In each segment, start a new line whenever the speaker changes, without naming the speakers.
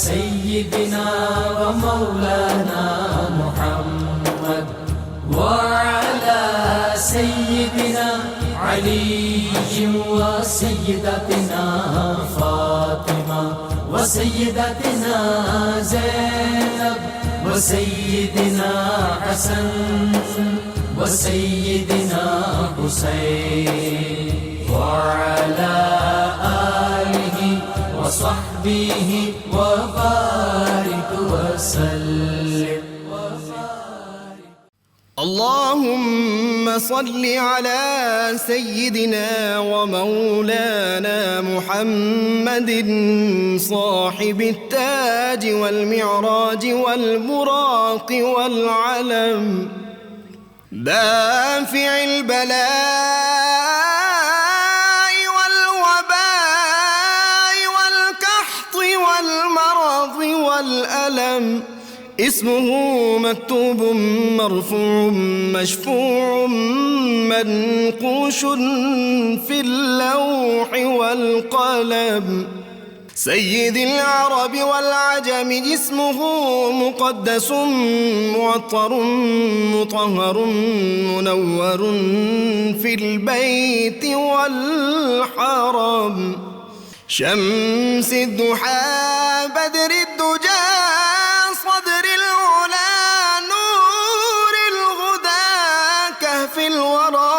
سيدنا ومولانا محمد وعلى سيدنا علي وسيدتنا فاطمة وسيدتنا زينب وسيدنا حسن وسيدنا حسين وعلى آله وصحبه وبارك وسلم.
اللهم صل على سيدنا ومولانا محمد صاحب التاج والمعراج والبراق والعلم دافع البلاء والوباء والقحط والمرض والألم اسمه مكتوب مرفوع مشفوع منقوش في اللوح والقلم سيد العرب والعجم جسمه مقدس معطر مطهر منور في البيت والحرم شمس الضحى بدر الدجى صدر العلا نور الهدى كهف الورى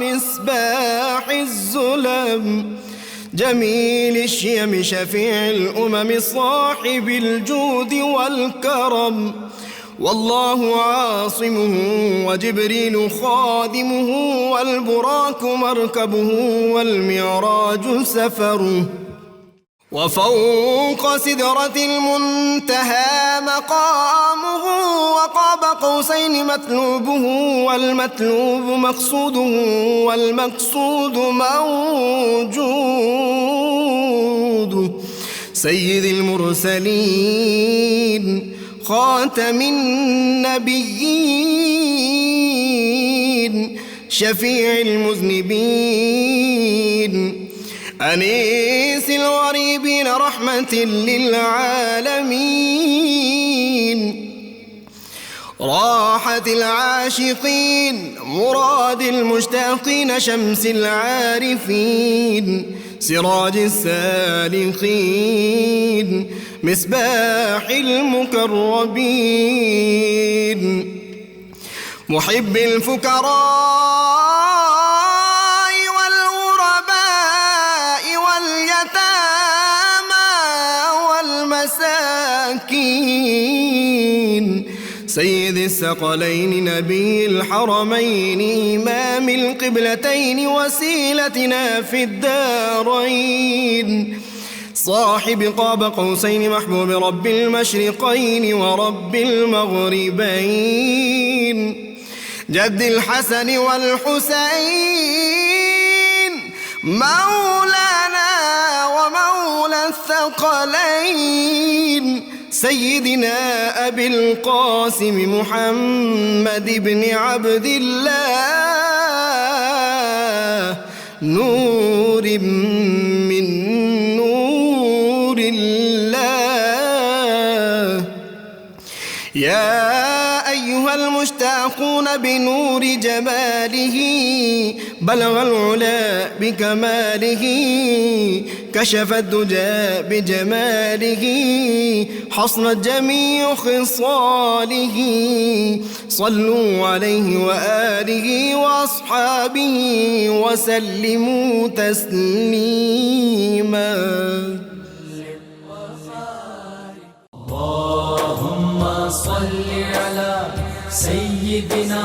مصباح الظلم جميل الشيم شفيع الأمم صاحب الجود والكرم والله عاصمه وجبريل خادمه والبراق مركبه والمعراج سفره وفوق سدرة المنتهى مقامه وقاب قوسين مطلوبه والمطلوب مقصوده والمقصود موجود سيد المرسلين خاتم النبيين شفيع المذنبين أنيس الغريبين رحمة للعالمين راحة العاشقين مراد المشتاقين شمس العارفين سراج السالكين مصباح المقربين محب الفقراء سيد الثقلين نبي الحرمين إمام القبلتين وسيلتنا في الدارين صاحب قاب قوسين محبوب رب المشرقين ورب المغربين جد الحسن والحسين مولانا ومولى الثقلين سيدنا أبي القاسم محمد بن عبد الله نور من نور الله يا أيها المشتاقون بنور جماله بلغ العلا بكماله كشف الدجى بجماله حصنت جميع خصاله صلوا عليه وآله وأصحابه وسلموا تسليما
اللهم صل على سيدنا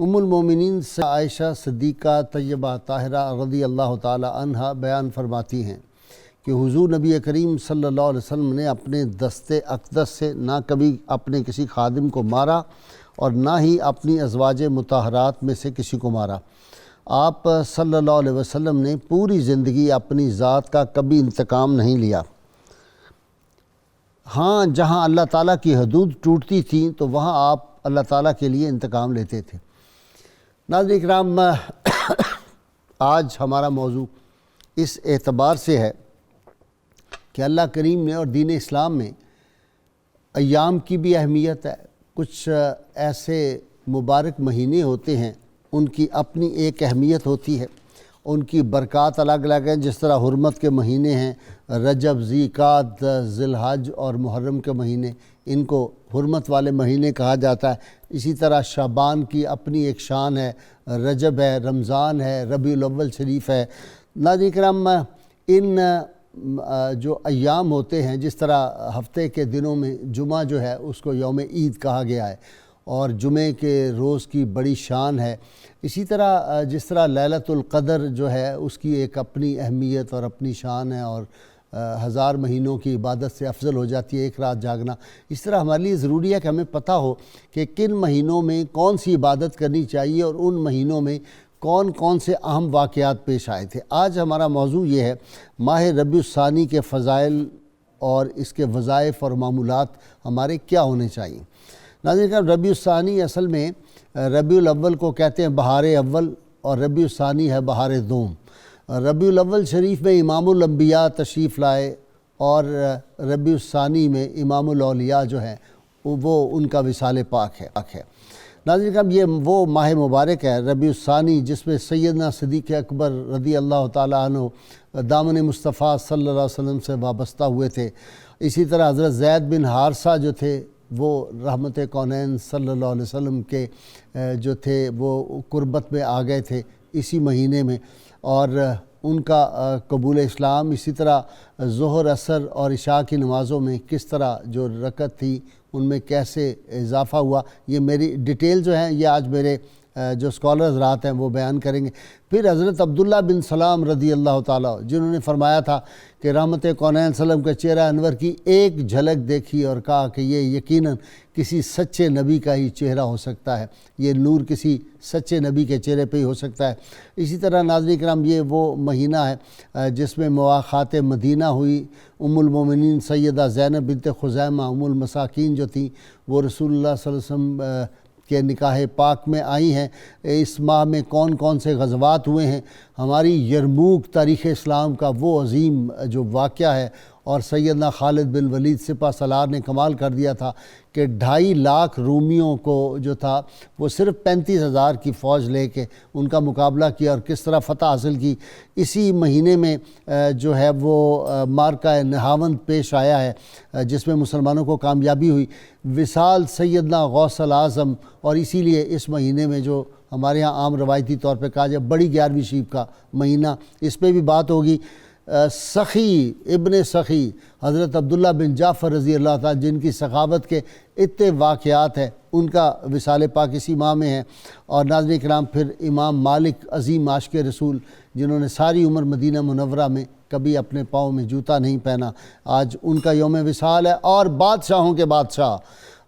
المومنین عائشہ صدیقہ طیبہ طاہرہ رضی اللہ تعالی عنہا بیان فرماتی ہیں کہ حضور نبی کریم صلی اللہ علیہ وسلم نے اپنے دست اقدس سے نہ کبھی اپنے کسی خادم کو مارا اور نہ ہی اپنی ازواج مطہرات میں سے کسی کو مارا۔ آپ صلی اللہ علیہ وسلم نے پوری زندگی اپنی ذات کا کبھی انتقام نہیں لیا۔ ہاں جہاں اللہ تعالیٰ کی حدود ٹوٹتی تھیں تو وہاں آپ اللہ تعالیٰ کے لیے انتقام لیتے تھے۔ ناظرین کرام، آج ہمارا موضوع اس اعتبار سے ہے کہ اللہ کریم نے اور دین اسلام میں ایام کی بھی اہمیت ہے۔ کچھ ایسے مبارک مہینے ہوتے ہیں، ان کی اپنی ایک اہمیت ہوتی ہے، ان کی برکات الگ الگ ہیں۔ جس طرح حرمت کے مہینے ہیں رجب، ذیقعد، ذی الحج اور محرم کے مہینے، ان کو حرمت والے مہینے کہا جاتا ہے۔ اسی طرح شعبان کی اپنی ایک شان ہے، رجب ہے، رمضان ہے، ربیع الاول شریف ہے۔ ناظرین کرام، ان جو ایام ہوتے ہیں، جس طرح ہفتے کے دنوں میں جمعہ جو ہے اس کو یوم عید کہا گیا ہے اور جمعے کے روز کی بڑی شان ہے، اسی طرح جس طرح لیلۃ القدر جو ہے اس کی ایک اپنی اہمیت اور اپنی شان ہے اور 1000 مہینوں کی عبادت سے افضل ہو جاتی ہے ایک رات جاگنا۔ اس طرح ہمارے لیے ضروری ہے کہ ہمیں پتہ ہو کہ کن مہینوں میں کون سی عبادت کرنی چاہیے اور ان مہینوں میں کون کون سے اہم واقعات پیش آئے تھے۔ آج ہمارا موضوع یہ ہے ماہ ربیع الثانی کے فضائل اور اس کے وظائف اور معمولات ہمارے کیا ہونے چاہیے۔ ناظرین کرام، ربیع الثانی اصل میں ربیع الاول کو کہتے ہیں بہار اول، اور ربیع الثانی ہے بہار دوم۔ ربیع الاول شریف میں امام الانبیاء تشریف لائے اور ربیع الثانی میں امام الاولیاء جو ہیں وہ ان کا وصال پاک ہے۔ ناظرین کرام، یہ وہ ماہ مبارک ہے ربیع الثانی جس میں سیدنا صدیق اکبر رضی اللہ تعالیٰ عنہ دامن مصطفیٰ صلی اللہ علیہ وسلم سے وابستہ ہوئے تھے۔ اسی طرح حضرت زید بن حارثہ جو تھے وہ رحمت کونین صلی اللہ علیہ وسلم کے جو تھے وہ قربت میں آ گئے تھے اسی مہینے میں، اور ان کا قبول اسلام، اسی طرح ظہر، عصر اور عشاء کی نمازوں میں کس طرح جو رکعت تھی ان میں کیسے اضافہ ہوا، یہ میری ڈیٹیل جو ہیں یہ آج میرے جو اسکالر حضرات ہیں وہ بیان کریں گے۔ پھر حضرت عبداللہ بن سلام رضی اللہ تعالیٰ جنہوں نے فرمایا تھا کہ رحمت کونین صلی اللہ علیہ وسلم کے چہرہ انور کی ایک جھلک دیکھی اور کہا کہ یہ یقیناً کسی سچے نبی کا ہی چہرہ ہو سکتا ہے، یہ نور کسی سچے نبی کے چہرے پہ ہی ہو سکتا ہے۔ اسی طرح ناظرین کرام، یہ وہ مہینہ ہے جس میں مواخات مدینہ ہوئی۔ ام المومنین سیدہ زینب بنت خزیمہ ام المساکین جو تھیں وہ رسول اللہ صلی اللہ علیہ وسلم کے نکاح پاک میں آئی ہیں۔ اس ماہ میں کون کون سے غزوات ہوئے ہیں، ہماری یرموک تاریخ اسلام کا وہ عظیم جو واقعہ ہے، اور سیدنا خالد بن ولید سپہ سالار نے کمال کر دیا تھا کہ 2.5 لاکھ رومیوں کو جو تھا وہ صرف 35,000 کی فوج لے کے ان کا مقابلہ کیا اور کس طرح فتح حاصل کی۔ اسی مہینے میں جو ہے وہ مارکہ نہاوند پیش آیا ہے جس میں مسلمانوں کو کامیابی ہوئی۔ وصال سیدنا غوث الاعظم، اور اسی لیے اس مہینے میں جو ہمارے ہاں عام روایتی طور پہ کہا جائے بڑی 11ویں شیب کا مہینہ، اس پہ بھی بات ہوگی۔ سخی ابن سخی حضرت عبداللہ بن جعفر رضی اللہ تعالیٰ جن کی سخاوت کے اتنے واقعات ہیں، ان کا وصال پاک اسی ماہ میں ہے۔ اور ناظرین کرام، پھر امام مالک عظیم عاشق رسول جنہوں نے ساری عمر مدینہ منورہ میں کبھی اپنے پاؤں میں جوتا نہیں پہنا، آج ان کا یوم وصال ہے۔ اور بادشاہوں کے بادشاہ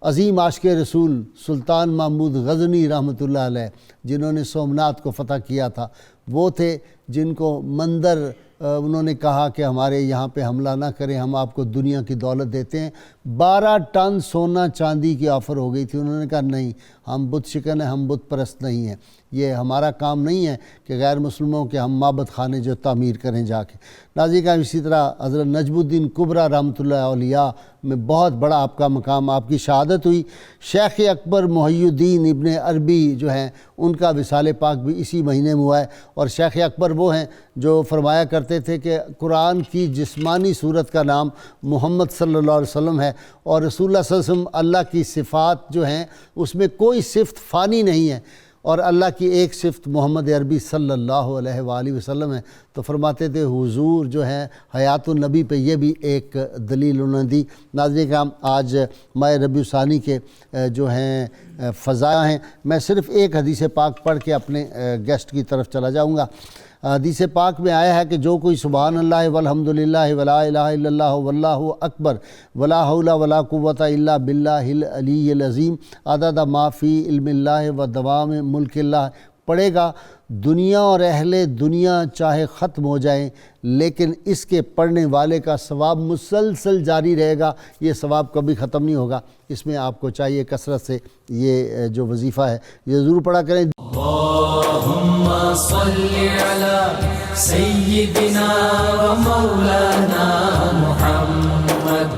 عظیم عاشق رسول سلطان محمود غزنی رحمۃ اللہ علیہ جنہوں نے سومنات کو فتح کیا تھا، وہ تھے جن کو مندر انہوں نے کہا کہ ہمارے یہاں پہ حملہ نہ کریں، ہم آپ کو دنیا کی دولت دیتے ہیں۔ 12 ٹن سونا چاندی کی آفر ہو گئی تھی، انہوں نے کہا نہیں، ہم بت شکن ہیں، ہم بت پرست نہیں ہیں، یہ ہمارا کام نہیں ہے کہ غیر مسلموں کے ہم معبد خانے جو تعمیر کریں جا کے۔ ناظرین کا اسی طرح حضرت نجم الدین کبریٰ رحمۃ اللہ اولیاء میں بہت بڑا آپ کا مقام، آپ کی شہادت ہوئی۔ شیخ اکبر محی الدین ابن عربی جو ہیں ان کا وصال پاک بھی اسی مہینے میں ہوا ہے۔ اور شیخ اکبر وہ ہیں جو فرمایا کرتے تھے کہ قرآن کی جسمانی صورت کا نام محمد صلی اللہ علیہ وسلم ہے، اور رسول اللہ صلی اللہ علیہ وسلم اللہ کی صفات جو ہیں اس میں کوئی صفت فانی نہیں ہے، اور اللہ کی ایک صفت محمد عربی صلی اللہ علیہ وآلہ وسلم ہے، تو فرماتے تھے حضور جو ہیں حیات النبی پہ یہ بھی ایک دلیل انہوں نے دی۔ ناظرین کرام، آج ماہ ربیع الثانی کے جو ہیں فضائل ہیں، میں صرف ایک حدیث پاک پڑھ کے اپنے گیسٹ کی طرف چلا جاؤں گا۔ حدیث پاک میں آیا ہے کہ جو کوئی سبحان اللہ والحمدللہ ولا الہ الا اللہ واللہ اکبر ولا حول ولا قوت الا باللہ العلی العظیم عدد ما فی علم اللہ و دوام ملک اللہ پڑھے گا، دنیا اور اہل دنیا چاہے ختم ہو جائیں لیکن اس کے پڑھنے والے کا ثواب مسلسل جاری رہے گا، یہ ثواب کبھی ختم نہیں ہوگا۔ اس میں آپ کو چاہیے کثرت سے یہ جو وظیفہ ہے یہ ضرور پڑھا کریں۔
اللہم صلی علی سیدنا و مولانا محمد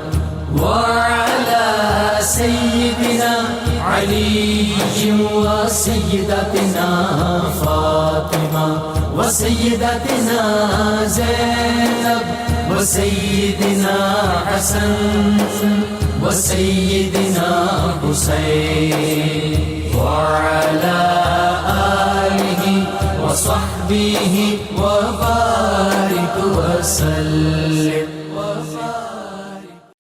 وعلی سیدنا علی و سیدتنا فاطمہ و سیدتنا زینب و سیدنا حسن و سیدنا حسین وعلی آلہ وصحبہ وبارک وسلم۔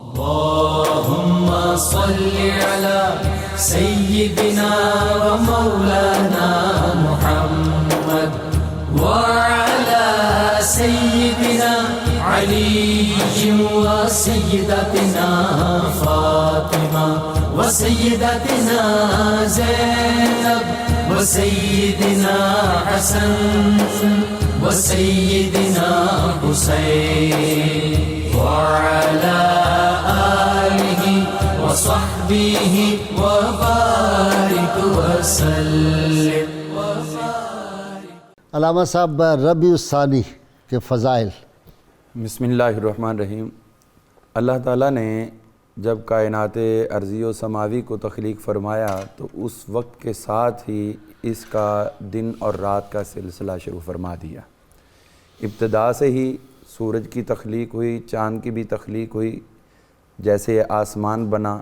اللہم صلی علی سیدنا و مولانا محمد وعلی سیدنا علی و سیدتنا فاطمہ و سیدتنا زینب و سیدنا حسن و سیدنا حسین وعلی آلہ وصحبہ وبارک وسلم۔
علامہ صاحب، ربیع الثانی کے فضائل۔
بسم اللہ الرحمن الرحیم۔ اللہ تعالیٰ نے جب کائنات ارضی و سماوی کو تخلیق فرمایا تو اس وقت کے ساتھ ہی اس کا دن اور رات کا سلسلہ شروع فرما دیا۔ ابتدا سے ہی سورج کی تخلیق ہوئی، چاند کی بھی تخلیق ہوئی، جیسے آسمان بنا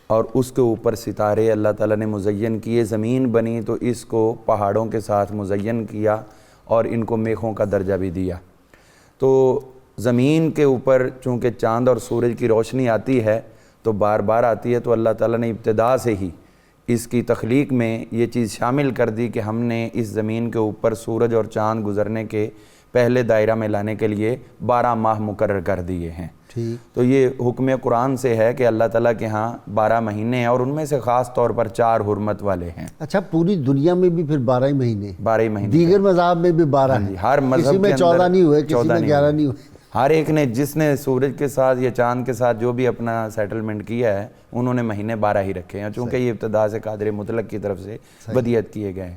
اور اس کے اوپر ستارے اللہ تعالیٰ نے مزین کیے، زمین بنی تو اس کو پہاڑوں کے ساتھ مزین کیا اور ان کو میخوں کا درجہ بھی دیا۔ تو زمین کے اوپر چونکہ چاند اور سورج کی روشنی آتی ہے تو بار بار آتی ہے، تو اللہ تعالیٰ نے ابتدا سے ہی اس کی تخلیق میں یہ چیز شامل کر دی کہ ہم نے اس زمین کے اوپر سورج اور چاند گزرنے کے پہلے دائرہ میں لانے کے لیے 12 ماہ مقرر کر دیے ہیں۔ تو یہ حکم قرآن سے ہے کہ اللہ تعالیٰ کے ہاں 12 مہینے ہیں اور ان میں سے خاص طور پر 4 حرمت والے ہیں۔
اچھا، پوری دنیا میں بھی پھر 12 ہی مہینے؟
12 مہینے،
دیگر مذاہب میں بھی 12 ہیں؟
ہر مذہب
کسی میں 14 نہیں ہوئے، کسی میں 11 نہیں ہوئے۔
ہر ایک نے جس نے سورج کے ساتھ یا چاند کے ساتھ جو بھی اپنا سیٹلمنٹ کیا ہے انہوں نے مہینے 12 ہی رکھے ہیں، چونکہ یہ ابتدا سے قادر مطلق کی طرف سے بدیت کیے گئے ہیں۔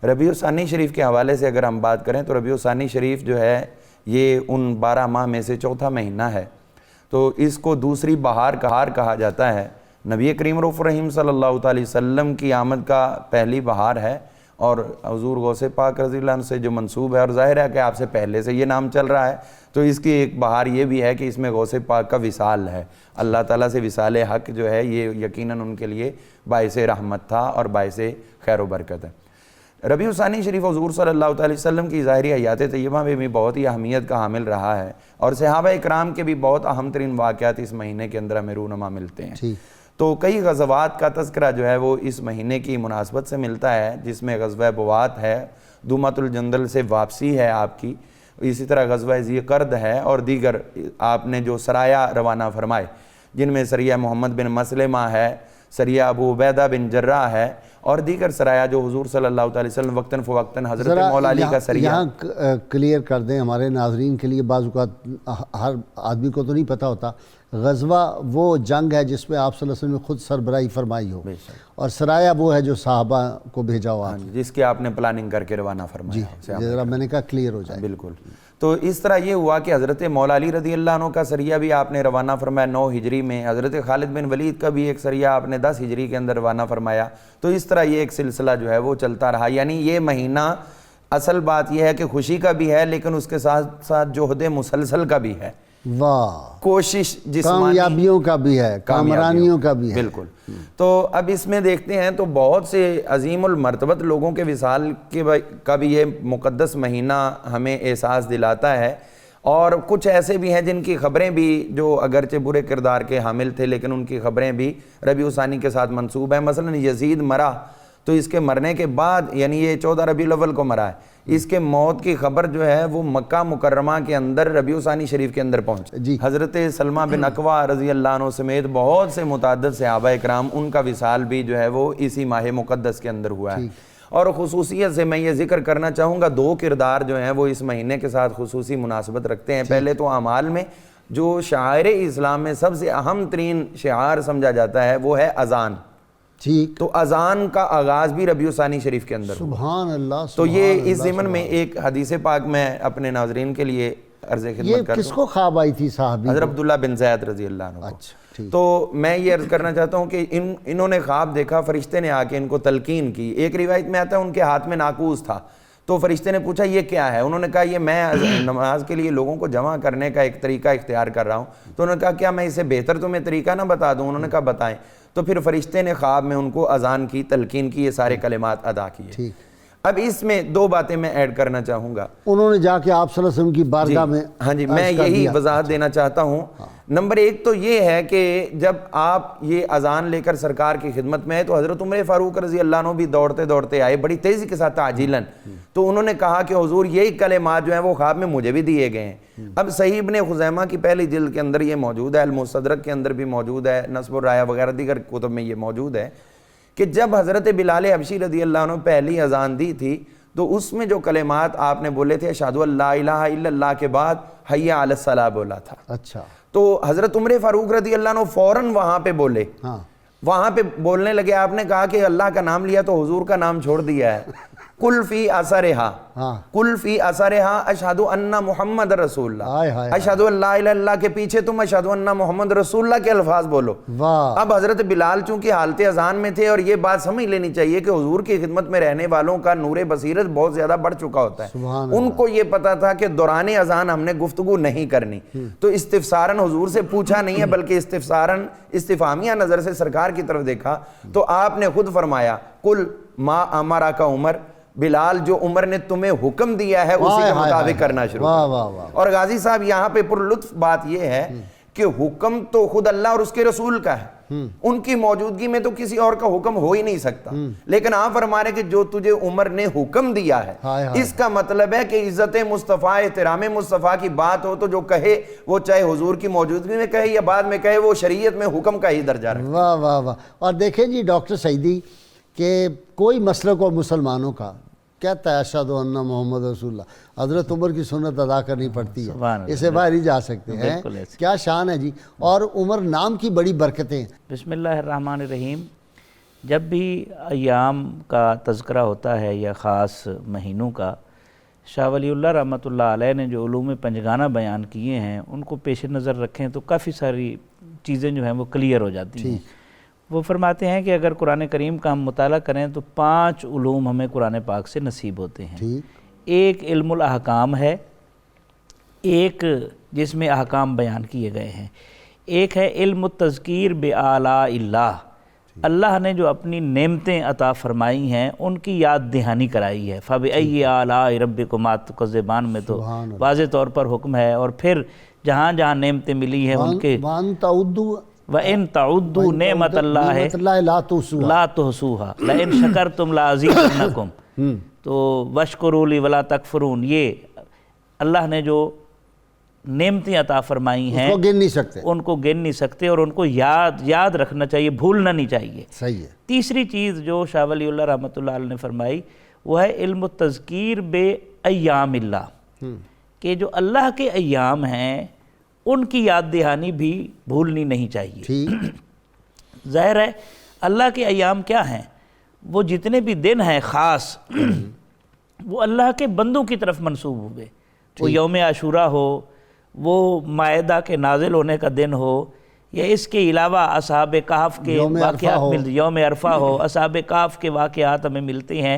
ربیع الثانی شریف کے حوالے سے اگر ہم بات کریں تو ربیع الثانی شریف جو ہے یہ ان 12 ماہ میں سے چوتھا مہینہ ہے، تو اس کو دوسری بہار کہا جاتا ہے۔ نبی کریم رؤوف رحیم صلی اللہ علیہ وسلم کی آمد کا پہلی بہار ہے اور حضور غوث پاک رضی اللہ عنہ سے جو منسوب ہے، اور ظاہر ہے کہ آپ سے پہلے سے یہ نام چل رہا ہے، تو اس کی ایک بہار یہ بھی ہے کہ اس میں غوث پاک کا وصال ہے۔ اللہ تعالیٰ سے وصال حق جو ہے یہ یقیناً ان کے لیے باعث رحمت تھا اور باعث خیر و برکت ہے۔ ربیع الثانی شریف حضور صلی اللہ علیہ وسلم کی ظاہری حیات طیبہ میں بھی بہت ہی اہمیت کا حامل رہا ہے، اور صحابہ اکرام کے بھی بہت اہم ترین واقعات اس مہینے کے اندر ہمیں رونما ملتے ہیں۔ تو کئی غزوات کا تذکرہ جو ہے وہ اس مہینے کی مناسبت سے ملتا ہے، جس میں غزوہ بوات ہے، دومۃ الجندل سے واپسی ہے آپ کی، اسی طرح غزوہ ذی قرد ہے، اور دیگر آپ نے جو سرایا روانہ فرمائے جن میں سریہ محمد بن مسلمہ ہے، سریہ ابو عبیدہ بن جراح ہے، اور دیگر سرایا جو حضور صلی اللہ علیہ وسلم وقتاً فوقتاً حضرت مولا علی کا سریہ۔
یہاں کلیئر کر دیں ہمارے ناظرین کے لیے، بعض اوقات ہر آدمی کو تو نہیں پتہ ہوتا، غزوہ وہ جنگ ہے جس میں آپ صلی اللہ علیہ وسلم نے خود سربراہی فرمائی ہو، اور سرایا وہ ہے جو صحابہ کو بھیجا ہوا،
جس کی آپ نے پلاننگ کر کے روانہ فرمایا۔
ذرا میں نے کہا کلیئر ہو جائے۔
بالکل۔ تو اس طرح یہ ہوا کہ حضرت مولا علی رضی اللہ عنہ کا سریہ بھی آپ نے روانہ فرمایا 9 ہجری میں، حضرت خالد بن ولید کا بھی ایک سریہ آپ نے 10 ہجری کے اندر روانہ فرمایا۔ تو اس طرح یہ ایک سلسلہ جو ہے وہ چلتا رہا، یعنی یہ مہینہ اصل بات یہ ہے کہ خوشی کا بھی ہے لیکن اس کے ساتھ ساتھ جہد مسلسل کا بھی ہے،
واہ،
کوشش جسمانی
کامیابیوں کا بھی ہے، کامرانیوں کا بھی ہے.
بالکل. تو اب اس میں دیکھتے ہیں تو بہت سے عظیم المرتبت لوگوں کے وصال کا بھی یہ مقدس مہینہ ہمیں احساس دلاتا ہے، اور کچھ ایسے بھی ہیں جن کی خبریں بھی جو اگرچہ برے کردار کے حامل تھے لیکن ان کی خبریں بھی ربیع ثانی کے ساتھ منسوب ہیں. مثلا یزید مرا تو اس کے مرنے کے بعد، یعنی یہ 14 ربیع الاول کو مرا ہے، اس کے موت کی خبر جو ہے وہ مکہ مکرمہ کے اندر ربیع ثانی شریف کے اندر پہنچ. حضرت سلمہ بن اکوع رضی اللہ عنہ سمیت بہت سے متعدد صحابہ اکرام، ان کا وصال بھی جو ہے وہ اسی ماہ مقدس کے اندر ہوا ہے. اور خصوصیت سے میں یہ ذکر کرنا چاہوں گا، 2 کردار جو ہیں وہ اس مہینے کے ساتھ خصوصی مناسبت رکھتے ہیں. پہلے تو اعمال میں جو شعائر اسلام میں سب سے اہم ترین شعار سمجھا جاتا ہے وہ ہے اذان.
ٹھیک،
تو اذان کا آغاز بھی ربیع ثانی شریف کے اندر ہوا.
سبحان اللہ.
تو یہ اس ضمن میں ایک حدیث پاک میں اپنے ناظرین کے لیے عرض خدمت
یہ
کرتا
کس کو خواب آئی تھی صحابی؟
حضرت عبداللہ بن زید رضی اللہ عنہ کو.
اچھا،
تو میں یہ عرض کرنا چاہتا ہوں کہ انہوں نے خواب دیکھا، فرشتے نے آ کے ان کو تلقین کی. ایک روایت میں آتا ہے ان کے ہاتھ میں ناقوس تھا، تو فرشتے نے پوچھا یہ کیا ہے؟ انہوں نے کہا یہ میں نماز کے لیے لوگوں کو جمع کرنے کا ایک طریقہ اختیار کر رہا ہوں. تو انہوں نے کہا کیا میں اسے بہتر تمہیں طریقہ نہ بتا دوں؟ انہوں نے کہا بتائیں. تو پھر فرشتے نے خواب میں ان کو اذان کی، تلقین کی، یہ سارے کلمات ادا کیے. اب اس میں 2 باتیں میں ایڈ کرنا چاہوں گا.
انہوں نے جا کے آپ صلی اللہ علیہ وسلم کی بارگاہ میں،
ہاں جی، میں یہی وضاحت دینا چاہتا ہوں. نمبر 1 تو یہ ہے کہ جب آپ یہ اذان لے کر سرکار کی خدمت میں ہے تو حضرت عمر فاروق رضی اللہ عنہ بھی دوڑتے دوڑتے آئے بڑی تیزی کے ساتھ تعجیلاً. تو انہوں نے کہا کہ حضور یہی کلمات جو ہیں وہ خواب میں مجھے بھی دیے گئے ہیں. اب صحیح ابن خزیمہ کی پہلی جلد کے اندر یہ موجود ہے، المستدرک کے اندر بھی موجود ہے، نصب الرایہ وغیرہ دیگر کتب میں یہ موجود ہے کہ جب حضرت بلال حبشی رضی اللہ عنہ پہلی اذان دی تھی تو اس میں جو کلمات آپ نے بولے تھے اشہدو ان لا الہ الا اللہ کے بعد حی علی الصلاۃ بولا تھا.
اچھا،
تو حضرت عمر فاروق رضی اللہ عنہ فوراً وہاں پہ بولے، وہاں پہ بولنے لگے. آپ نے کہا کہ اللہ کا نام لیا تو حضور کا نام چھوڑ دیا ہے. کل فی اثرہا، کل فی اثرہا اشہد ان محمد رسول اللہ، اشہد ان لا الہ الا اللہ کے پیچھے تم اشہد ان محمد رسول اللہ کے الفاظ بولو. اب حضرت بلال چونکہ حالت اذان میں تھے، اور یہ بات سمجھ لینی چاہیے کہ حضور کی خدمت میں رہنے والوں کا نور بصیرت بہت زیادہ بڑھ چکا ہوتا ہے. ان کو یہ پتا تھا کہ دوران اذان ہم نے گفتگو نہیں کرنی، تو استفسارن حضور سے پوچھا نہیں ہے بلکہ استفسارن استفہامیہ نظر سے سرکار کی طرف دیکھا. تو آپ نے خود فرمایا کل ما امرا کا عمر، بلال جو عمر نے تمہیں حکم دیا ہے اسی کے مطابق کرنا شروع کر. اور غازی صاحب یہاں پہ پر لطف بات یہ ہے کہ حکم تو خود اللہ اور اس کے رسول کا ہے، ان کی موجودگی میں تو کسی اور کا حکم ہو ہی نہیں سکتا. لیکن آپ فرما رہے کہ جو تجھے عمر نے حکم دیا ہے، اس کا مطلب ہے کہ عزت مصطفیٰ، احترام مصطفیٰ کی بات ہو تو جو کہے وہ چاہے حضور کی موجودگی میں کہے یا بعد میں کہے، وہ شریعت میں حکم کا ہی درجہ رکھے.
واہ واہ واہ. اور دیکھیں جی ڈاکٹر سعیدی کہ کوئی مسلک ہو مسلمانوں کا کہتا ہے اشہد ان محمد رسول اللہ، حضرت عمر کی سنت ادا کرنی پڑتی ہے، اسے باہر ہی جا سکتے ہیں. کیا شان ہے جی. اور عمر نام کی بڑی برکتیں.
بسم اللہ الرحمن الرحیم. جب بھی ایام کا تذکرہ ہوتا ہے یا خاص مہینوں کا، شاہ ولی اللہ رحمۃ اللہ علیہ نے جو علوم پنجگانہ بیان کیے ہیں ان کو پیش نظر رکھیں تو کافی ساری چیزیں جو ہیں وہ کلیئر ہو جاتی ہیں. وہ فرماتے ہیں کہ اگر قرآن کریم کا ہم مطالعہ کریں تو 5 علوم ہمیں قرآن پاک سے نصیب ہوتے ہیں. ایک علم الاحکام ہے، ایک جس میں احکام بیان کیے گئے ہیں. ایک ہے علم التذکیر بآلاء اللہ، اللہ نے جو اپنی نعمتیں عطا فرمائی ہیں ان کی یاد دہانی کرائی ہے. فَبِأَيِّ آلَاءِ رَبِّكُمَا تُكَذِّبَانِ میں تو واضح طور پر حکم ہے. اور پھر جہاں جہاں نعمتیں ملی ہیں ان کے وَإِن تَعُدُّوا نِعْمَتَ اللَّهِ لَا تُحْصُوهَا لَإِن شَكَرْتُمْ لَأَزِيدَنَّكُمْ. تو وَاشْكُرُوا لِي وَلَا تَكْفُرُونَ، یہ اللہ نے جو نعمتیں عطا فرمائی ہیں
ان کو گن نہیں سکتے،
ان کو گن نہیں سکتے، اور ان کو یاد رکھنا چاہیے، بھولنا نہیں چاہیے.
صحیح ہے.
تیسری چیز جو شاہ ولی اللہ رحمۃ اللہ علیہ نے فرمائی وہ ہے علم التذکیر بے ایام اللہ، کہ جو اللہ کے ایام ہیں ان کی یاد دہانی بھی بھولنی نہیں چاہیے. ظاہر ہے اللہ کے ایام کیا ہیں، وہ جتنے بھی دن ہیں خاص وہ اللہ کے بندوں کی طرف منسوب ہوئے. وہ یوم عاشورہ ہو، وہ مائدہ کے نازل ہونے کا دن ہو، یا اس کے علاوہ اصحاب کہف کے واقعات یوم عرفہ ہو. اصحاب کہف کے واقعات ہمیں ملتے ہیں،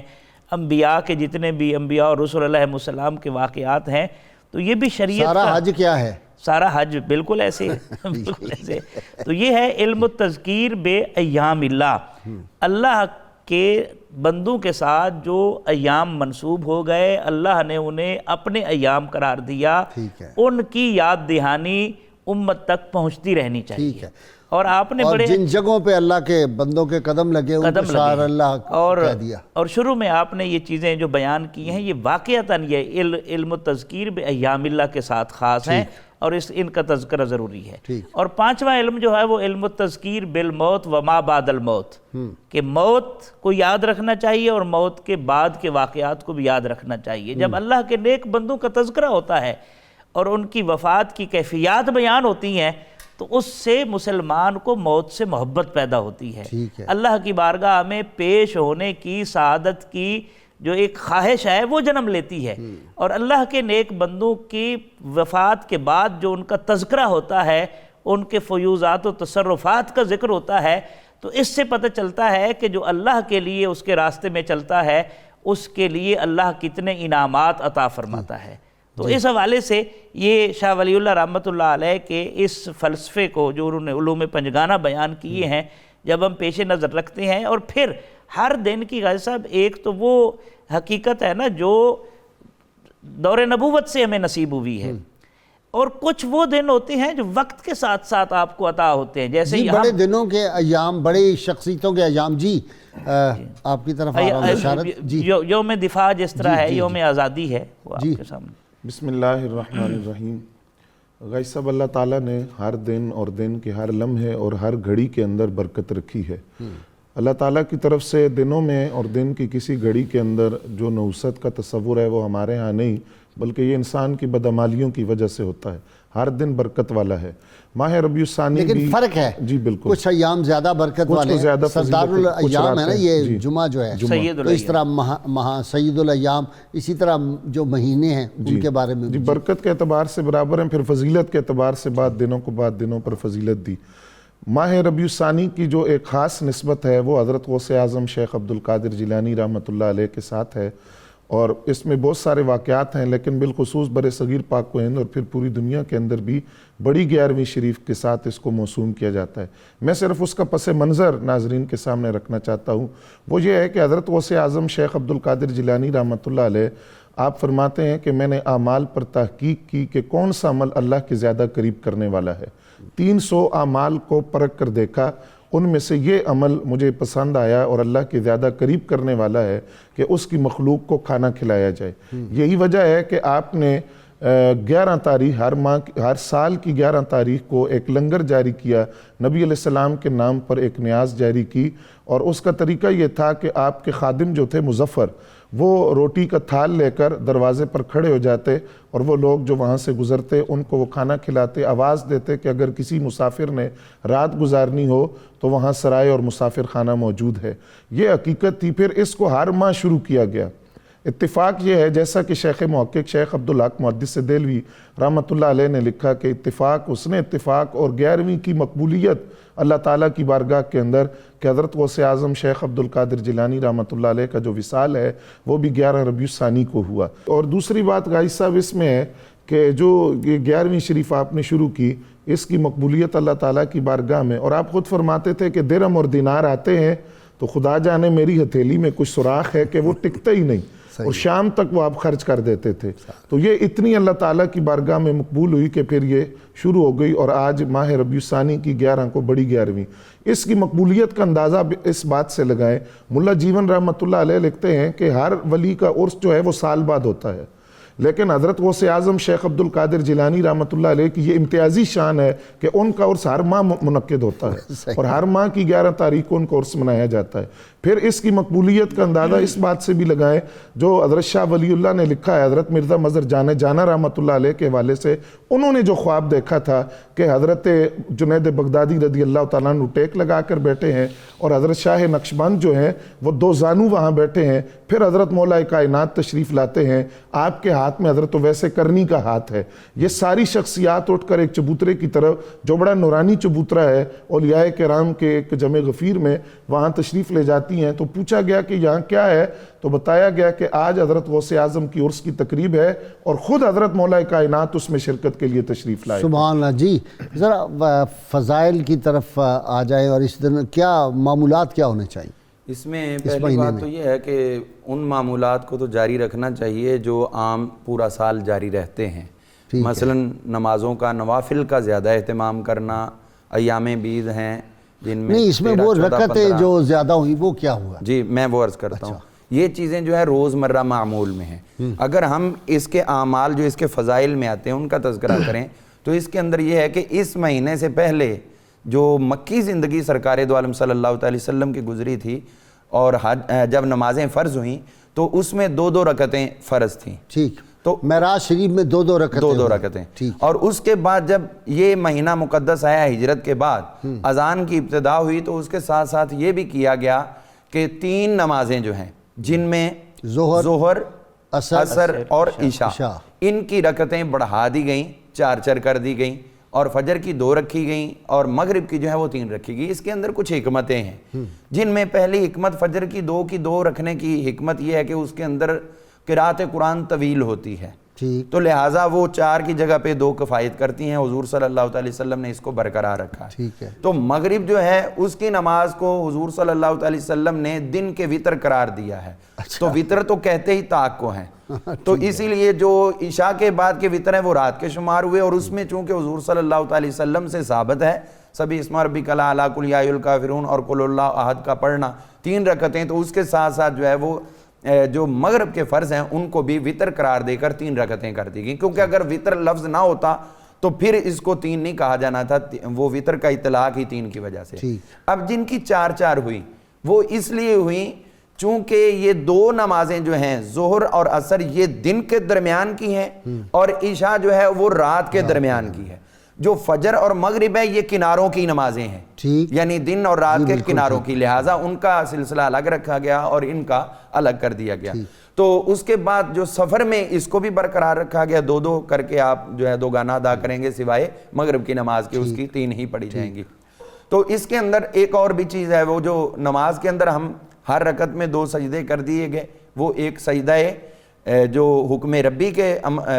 انبیاء کے جتنے بھی انبیاء اور رسول علیہ السلام کے واقعات ہیں. تو یہ بھی شریعت
سارا حج کیا ہے،
سارا حج بالکل ایسے ہے بالکل ایسے. تو یہ ہے علم التذکیر بے ایام اللہ. اللہ کے بندوں کے ساتھ جو ایام منسوب ہو گئے اللہ نے انہیں اپنے ایام قرار دیا, ان کی یاد دہانی امت تک پہنچتی رہنی چاہیے. اور آپ نے بڑے
جن جگہوں پہ اللہ کے بندوں کے قدم لگے ان کو شعار اللہ کہہ دیا.
اور شروع میں آپ نے یہ چیزیں جو بیان کی ہیں یہ واقعتاً یہ علم التذکیر بے ایام اللہ کے ساتھ خاص ہیں اور ان کا تذکرہ ضروری ہے. اور پانچواں علم جو ہے وہ علم التذکیر بالموت و ما بعد الموت, کہ موت کو یاد رکھنا چاہیے اور موت کے بعد کے واقعات کو بھی یاد رکھنا چاہیے. جب اللہ کے نیک بندوں کا تذکرہ ہوتا ہے اور ان کی وفات کی کیفیات بیان ہوتی ہیں تو اس سے مسلمان کو موت سے محبت پیدا ہوتی ہے. اللہ کی بارگاہ میں پیش ہونے کی سعادت کی جو ایک خواہش ہے وہ جنم لیتی ہے. اور اللہ کے نیک بندوں کی وفات کے بعد جو ان کا تذکرہ ہوتا ہے, ان کے فیوزات و تصرفات کا ذکر ہوتا ہے, تو اس سے پتہ چلتا ہے کہ جو اللہ کے لیے اس کے راستے میں چلتا ہے اس کے لیے اللہ کتنے انعامات عطا فرماتا ہے. تو اس حوالے سے یہ شاہ ولی اللہ رحمۃ اللہ علیہ کے اس فلسفے کو جو انہوں نے علوم پنجگانہ بیان کیے ہیں جب ہم پیش نظر رکھتے ہیں, اور پھر ہر دن کی غازی صاحب ایک تو وہ حقیقت ہے نا جو دور نبوت سے ہمیں نصیب ہوئی ہے, اور کچھ وہ دن ہوتے ہیں جو وقت کے ساتھ ساتھ آپ کو عطا ہوتے ہیں, جیسے
بڑے دنوں کے ایام, بڑی شخصیتوں کے ایام. جی آپ کی طرف آ رہا ہوں اشارت.
یوم دفاع جس طرح ہے, یوم آزادی ہے, وہ آپ کے سامنے.
بسم اللہ الرحمن الرحیم. غازی صاحب اللہ تعالیٰ نے ہر دن اور دن کے ہر لمحے اور ہر گھڑی کے اندر برکت رکھی ہے. اللہ تعالیٰ کی طرف سے دنوں میں اور دن کی کسی گھڑی کے اندر جو نوست کا تصور ہے وہ ہمارے ہاں نہیں, بلکہ یہ انسان کی بدعمالیوں کی وجہ سے ہوتا ہے. ہر دن برکت والا ہے. ماہ ربیع الثانی بھی
لیکن فرق ہے.
جی بالکل,
کچھ ایام زیادہ برکت والے ہیں, سردار الایام ہے نا یہ جمعہ جو ہے, تو اس طرح سید الایام, اسی طرح جو مہینے ہیں ان کے بارے میں
جی برکت کے اعتبار سے برابر ہیں. پھر فضیلت کے اعتبار سے بعد دنوں کو بعد دنوں پر فضیلت دی. ماہ ربیع الثانی کی جو ایک خاص نسبت ہے وہ حضرت غوث اعظم شیخ عبد القادر جیلانی رحمۃ اللہ علیہ کے ساتھ ہے, اور اس میں بہت سارے واقعات ہیں, لیکن بالخصوص بر صغیر پاک و ہند اور پھر پوری دنیا کے اندر بھی بڑی 11ویں شریف کے ساتھ اس کو موسوم کیا جاتا ہے. میں صرف اس کا پس منظر ناظرین کے سامنے رکھنا چاہتا ہوں. وہ یہ ہے کہ حضرت غوث اعظم شیخ عبد القادر جیلانی رحمۃ اللہ علیہ آپ فرماتے ہیں کہ میں نے اعمال پر تحقیق کی کہ کون سا عمل اللہ کے زیادہ قریب کرنے والا ہے. 300 اعمال کو پرکھ کر دیکھا, ان میں سے یہ عمل مجھے پسند آیا اور اللہ کے زیادہ قریب کرنے والا ہے کہ اس کی مخلوق کو کھانا کھلایا جائے. یہی وجہ ہے کہ آپ نے 11 تاریخ ہر سال کی 11 تاریخ کو ایک لنگر جاری کیا, نبی علیہ السلام کے نام پر ایک نیاز جاری کی, اور اس کا طریقہ یہ تھا کہ آپ کے خادم جو تھے مظفر, وہ روٹی کا تھال لے کر دروازے پر کھڑے ہو جاتے اور وہ لوگ جو وہاں سے گزرتے ان کو وہ کھانا کھلاتے, آواز دیتے کہ اگر کسی مسافر نے رات گزارنی ہو تو وہاں سرائے اور مسافر خانہ موجود ہے. یہ حقیقت تھی. پھر اس کو ہر ماہ شروع کیا گیا. اتفاق یہ ہے جیسا کہ شیخ محقق شیخ عبدالحق محدث دہلوی رحمۃ اللہ علیہ نے لکھا کہ اتفاق حسن اتفاق اور 11ویں کی مقبولیت اللہ تعالیٰ کی بارگاہ کے اندر کہ حضرت غوث اعظم شیخ عبد القادر جیلانی رحمۃ اللہ علیہ کا جو وصال ہے وہ بھی 11 ربیع الثانی کو ہوا. اور دوسری بات غازی صاحب اس میں ہے کہ جو یہ 11ویں شریف آپ نے شروع کی, اس کی مقبولیت اللہ تعالیٰ کی بارگاہ میں, اور آپ خود فرماتے تھے کہ درہم اور دینار آتے ہیں تو خدا جانے میری ہتھیلی میں کچھ سوراخ ہے کہ وہ ٹکتا ہی نہیں, اور شام تک وہ آپ خرچ کر دیتے تھے. تو یہ اتنی اللہ تعالیٰ کی بارگاہ میں مقبول ہوئی کہ پھر یہ شروع ہو گئی, اور آج ماہ ربیع الثانی کی 11 کو بڑی 11ویں. اس کی مقبولیت کا اندازہ اس بات سے لگائیں, ملا جیون رحمۃ اللہ علیہ لکھتے ہیں کہ ہر ولی کا عرس جو ہے وہ سال بعد ہوتا ہے, لیکن حضرت غوث اعظم شیخ عبد القادر جیلانی رحمۃ اللہ علیہ کی یہ امتیازی شان ہے کہ ان کا عرس ہر ماہ منعقد ہوتا ہے, اور ہر ماہ کی 11 تاریخ کو ان کا عرس منایا جاتا ہے. پھر اس کی مقبولیت کا اندازہ اس بات سے بھی لگائیں جو حضرت شاہ ولی اللہ نے لکھا ہے حضرت مرزا مظہر جانا رحمۃ اللہ علیہ کے حوالے سے. انہوں نے جو خواب دیکھا تھا کہ حضرت جنید بغدادی رضی اللہ تعالیٰ عنہ ٹیک لگا کر بیٹھے ہیں, اور حضرت شاہ نقشبند جو ہیں وہ 2 زانو وہاں بیٹھے ہیں, پھر حضرت مولا کائنات تشریف لاتے ہیں, آپ کے ہاتھ ہاتھ میں حضرت ویسے کرنی کا ہاتھ ہے. یہ ساری شخصیات اٹھ کر ایک چبوترے کی طرف, جو بڑا نورانی چبوترا ہے اولیاء کرام کے ایک جمع غفیر میں, وہاں تشریف لے جاتی ہیں. تو پوچھا گیا کہ یہاں کیا ہے, تو بتایا گیا کہ آج حضرت غوث اعظم کی عرس کی تقریب ہے اور خود حضرت مولا کائنات اس میں شرکت کے لیے تشریف لائے.
سبحان اللہ. جی ذرا فضائل کی طرف آ جائیں, اور اس دن کیا معمولات کیا ہونے چاہیے
اس میں؟ پہلی بات تو یہ ہے کہ ان معمولات کو تو جاری رکھنا چاہیے جو عام پورا سال جاری رہتے ہیں. مثلا نمازوں کا, نوافل کا زیادہ اہتمام کرنا, ایام بیض ہیں جن میں
نہیں, اس میں وہ رکعتیں جو زیادہ ہوئی وہ کیا ہوا؟
جی میں وہ عرض کرتا ہوں. یہ چیزیں جو ہے روزمرہ معمول میں ہیں. اگر ہم اس کے اعمال جو اس کے فضائل میں آتے ہیں ان کا تذکرہ کریں تو اس کے اندر یہ ہے کہ اس مہینے سے پہلے جو مکی زندگی سرکار دو عالم صلی اللہ علیہ وسلم کی گزری تھی اور جب نمازیں فرض ہوئیں تو اس میں 2 رکعتیں فرض تھیں.
ٹھیک.
تو
معراج شریف میں 2 رکعتیں,
2 رکعتیں. اور اس کے بعد جب یہ مہینہ مقدس آیا ہجرت کے بعد, اذان کی ابتدا ہوئی تو اس کے ساتھ ساتھ یہ بھی کیا گیا کہ 3 نمازیں جو ہیں جن میں ظہر, عصر اور عشاء, ان کی رکعتیں بڑھا دی گئیں, 4 کر دی گئیں, اور فجر کی 2 رکھی گئیں, اور مغرب کی جو ہے وہ 3 رکھی گئی. اس کے اندر کچھ حکمتیں ہیں جن میں پہلی حکمت فجر کی 2 رکھنے کی حکمت یہ ہے کہ اس کے اندر قرأت قرآن طویل ہوتی ہے, تو لہٰذا وہ 4 کی جگہ پہ 2 کفایت کرتی ہیں. حضور صلی اللہ علیہ وسلم نے اس کو برقرار رکھا ہے. تو مغرب جو ہے اس کی نماز کو حضور صلی اللہ علیہ وسلم نے دن کے وطر قرار دیا ہے. تو وطر تو کہتے ہی طاق کو ہیں, تو اسی لیے جو عشاء کے بعد کے وطر ہیں وہ رات کے شمار ہوئے. اور اس میں چونکہ حضور صلی اللہ علیہ وسلم سے ثابت ہے سبی اسم ربک الاعلی, قل یا ایھا الکافرون اور قل اللہ احد کا پڑھنا 3 رکعتیں, تو اس کے ساتھ ساتھ جو ہے وہ جو مغرب کے فرض ہیں ان کو بھی وطر قرار دے کر 3 رکعتیں کر دی گئیں. کیونکہ اگر وطر لفظ نہ ہوتا تو پھر اس کو 3 نہیں کہا جانا تھا, وہ وطر کا اطلاق ہی 3 کی وجہ سے. اب جن کی 4 ہوئی وہ اس لیے ہوئی چونکہ یہ 2 نمازیں جو ہیں ظہر اور عصر یہ دن کے درمیان کی ہیں, اور عشاء جو ہے وہ رات کے درمیان کی ہے. جو فجر اور مغرب ہے یہ کناروں کی نمازیں ہیں, یعنی دن اور رات کے کناروں کی, لہٰذا ان کا سلسلہ الگ رکھا گیا اور ان کا الگ کر دیا گیا. تو اس کے بعد جو سفر میں اس کو بھی برقرار رکھا گیا, 2 کر کے آپ جو ہے 2 گانا ادا کریں گے سوائے مغرب کی نماز کے, اس کی 3 ہی پڑھی جائیں گی. تو اس کے اندر ایک اور بھی چیز ہے, وہ جو نماز کے اندر ہم ہر رکعت میں 2 سجدے کر دیے گئے. وہ ایک سجدہ جو حکم ربی کے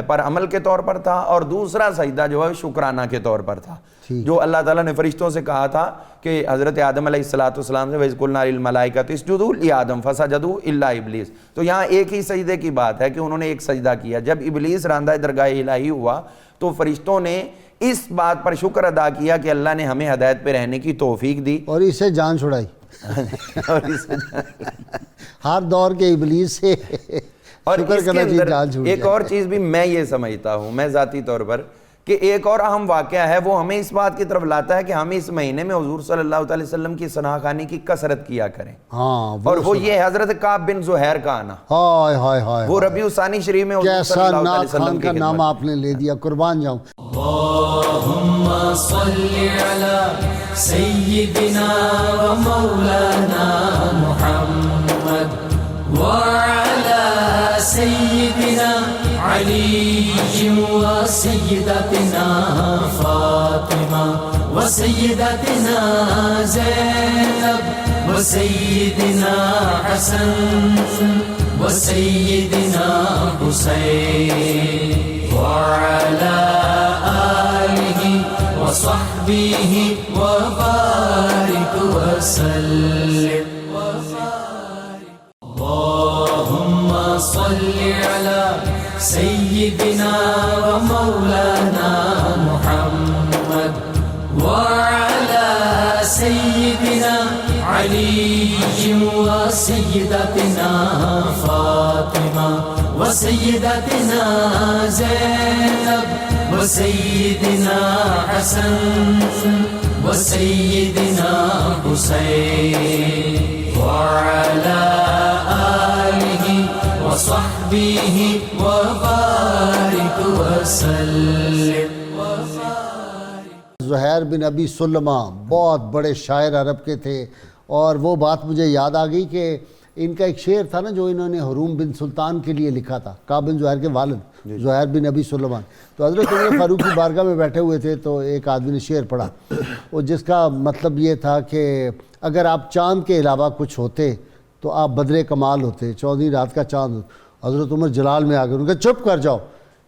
پر عمل کے طور پر تھا, اور دوسرا سجدہ جو ہے شکرانہ کے طور پر تھا, جو اللہ تعالیٰ نے فرشتوں سے کہا تھا کہ حضرت آدم علیہ السلام سے وَإِذْ قُلْنَا لِلْمَلَائِكَةِ اسْجُدُوا لِآدَمَ فَسَجَدُوا إِلَّا إِبْلِيسَ. تو یہاں ایک ہی سجدے کی بات ہے کہ انہوں نے ایک سجدہ کیا. جب ابلیس راندہ درگاہ الہی ہوا تو فرشتوں نے اس بات پر شکر ادا کیا کہ اللہ نے ہمیں ہدایت پہ رہنے کی توفیق دی,
اور اسے جان چھڑائی ہر دور کے ابلیس سے.
اور اس کے اندر ایک اور چیز بھی میں یہ سمجھتا ہوں میں ذاتی طور پر کہ ایک اور اہم واقعہ ہے, وہ ہمیں اس بات کی طرف لاتا ہے کہ ہم اس مہینے میں حضور صلی اللہ علیہ وسلم کی ثنا خوانی کی کثرت کیا کریں. اور وہ یہ حضرت کعب بن زہیر کا آنا, وہ ربیع الثانی شریف میں حضور صلی اللہ علیہ وسلم
کا نام آپ نے لے دیا, قربان جاؤں.
اللہم صلی علی سیدنا و مولانا محمد وعلی سیدنا علی و سیدتنا فاطمہ و سیدتنا زینب و سیدنا حسن و سیدنا حسین وعلی آلہ و صحبہ و بارک وسلم. اللهم صل على سيدنا ومولانا محمد وعلى سيدنا علي وسيدتنا فاطمة وسيدتنا زينب وسيدنا حسن وسيدنا حسين وعلى آله وصحبه وبارك وسلم.
زہیر بن ابی سلمہ بہت بڑے شاعر عرب کے تھے, اور وہ بات مجھے یاد آ گئی کہ ان کا ایک شعر تھا نا جو انہوں نے حروم بن سلطان کے لیے لکھا تھا, کعب بن زہیر کے والد. زہیر بن ابی سلیمان. تو حضرت عمر فاروق کی بارگاہ میں بیٹھے ہوئے تھے تو ایک آدمی نے شعر پڑھا اور جس کا مطلب یہ تھا کہ اگر آپ چاند کے علاوہ کچھ ہوتے تو آپ بدر کمال ہوتے, 14 رات کا چاند ہوتے. حضرت عمر جلال میں آ گئے, ان کا چپ کر جاؤ,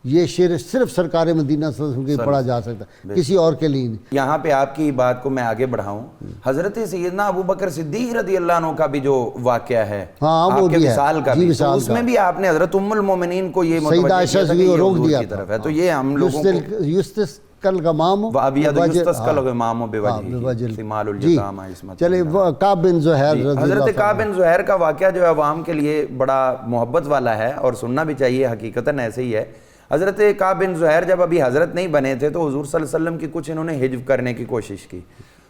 یہ شعر صرف سرکار مدینہ صلی اللہ علیہ وسلم کے پڑھا جا سکتا ہے, کسی اور کے لیے نہیں.
یہاں پہ آپ کی بات کو میں آگے بڑھاؤں, حضرت سیدنا ابو بکر صدیق رضی اللہ عنہ کا بھی جو واقعہ ہے
وہ
آپ کے
بھی ہے,
وصال کا بھی, تو اس میں بھی آپ نے حضرت ام المومنین کو یہ متوجہ کیا تھا کہ یہ
روک دیا
کی طرف ہے. تو یہ ہم لوگوں کو
یستسقل غمام
وابیض یستسقل غمام بوجہہ ثمال الجتام عصمت.
چلے کعب بن زہیر
حضرت کعب بن زہیر کا واقعہ جو ہے عوام کے لیے بڑا محبت والا ہے اور سننا بھی چاہیے, حقیقتاً ایسے ہی ہے. حضرت کعب بن زہیر جب ابھی حضرت نہیں بنے تھے تو حضور صلی اللہ علیہ وسلم کی کچھ انہوں نے حجب کرنے کی کوشش کی,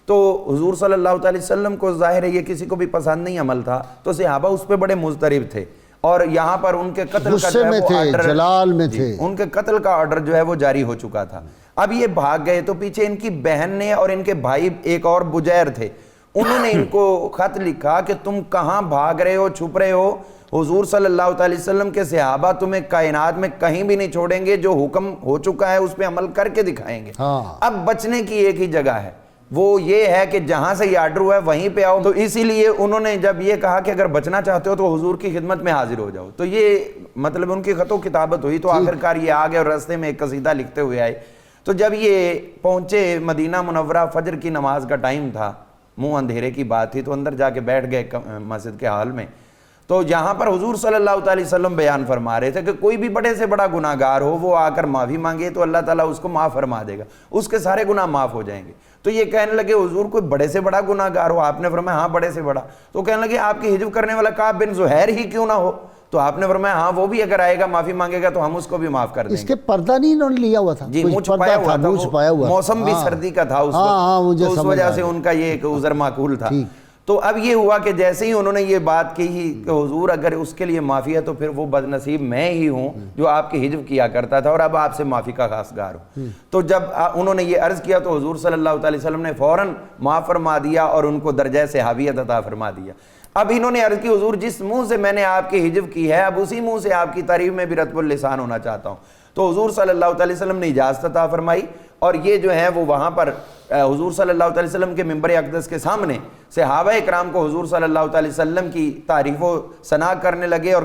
تو حضور صلی اللہ علیہ وسلم کو ظاہر ہے یہ کسی کو بھی پسند نہیں عمل تھا, تو صحابہ اس پہ بڑے مضطرب تھے اور یہاں پر ان کے قتل کا جو ہے وہ آرڈر,
جلال میں تھے,
ان کے قتل کا آرڈر جو ہے وہ جاری ہو چکا تھا. اب یہ بھاگ گئے تو پیچھے ان کی بہن نے اور ان کے بھائی ایک اور بجیر تھے, انہوں نے ان کو خط لکھا کہ تم کہاں بھاگ رہے ہو, چھپ رہے ہو, حضور صلی اللہ علیہ وسلم کے صحابہ تمہیں کائنات میں کہیں بھی نہیں چھوڑیں گے, جو حکم ہو چکا ہے اس پہ عمل کر کے دکھائیں گے. اب بچنے کی ایک ہی جگہ ہے, وہ یہ ہے کہ جہاں سے یہ آرڈر ہوا ہے وہیں پہ آؤ. تو اسی لیے انہوں نے جب یہ کہا کہ اگر بچنا چاہتے ہو تو حضور کی خدمت میں حاضر ہو جاؤ, تو یہ مطلب ان کی خط و کتابت ہوئی. تو آخرکار یہ آ گئے اور راستے میں ایک قصیدہ لکھتے ہوئے آئے. تو جب یہ پہنچے مدینہ منورہ, فجر کی نماز کا ٹائم تھا, منہ اندھیرے کی بات تھی, تو اندر جا کے بیٹھ گئے مسجد کے حال میں. تو یہاں پر حضور صلی اللہ علیہ وسلم بیان فرما رہے تھے کہ کوئی بھی بڑے سے بڑا گناہ گار ہو, وہ آ کر معافی مانگے تو اللہ تعالیٰ اس کو معاف فرما دے گا, اس کے سارے گناہ معاف ہو جائیں گے. تو یہ کہنے لگے حضور کوئی بڑے سے بڑا گناہ گار ہو, آپ نے فرمایا ہاں بڑے سے بڑا. تو کہنے لگے آپ کی حجب کرنے والا کعب بن زہیر ہی کیوں نہ ہو, تو آپ نے فرمایا ہاں وہ بھی اگر آئے گا معافی مانگے گا تو ہم اس کو بھی معاف کر دیں گے.
اس کے پردہ نہیں انہوں نے لیا ہوا تھا,
جی منہ چھپایا ہوا تھا, موسم بھی سردی کا تھا اس وقت, تو اس وجہ سے ان کا یہ ایک عذر معقول تھا. تو اب یہ ہوا کہ جیسے ہی انہوں نے یہ بات کہی کہ حضور اگر اس کے لیے معافی ہے تو پھر وہ بدنصیب میں ہی ہوں جو آپ کی حجب کیا کرتا تھا اور اب آپ سے معافی کا خواستگار ہوں. تو جب انہوں نے یہ عرض کیا تو حضور صلی اللہ علیہ وسلم نے فوراً معاف فرما دیا اور ان کو درجہ صحابیت عطا فرما دیا. اب انہوں نے عرض کی حضور جس منہ سے میں نے آپ کی حجب کی ہے اب اسی منہ سے آپ کی تعریف میں بھی رطب اللسان ہونا چاہتا ہوں. تو حضور صلی اللہ علیہ وسلم نے اجازت عطا فرمائی اور یہ جو ہے وہ وہاں پر حضور صلی اللہ علیہ وسلم کے منبر اقدس کے سامنے صحابہ اکرام کو حضور صلی اللہ علیہ وسلم کی تعریف و ثنا کرنے لگے اور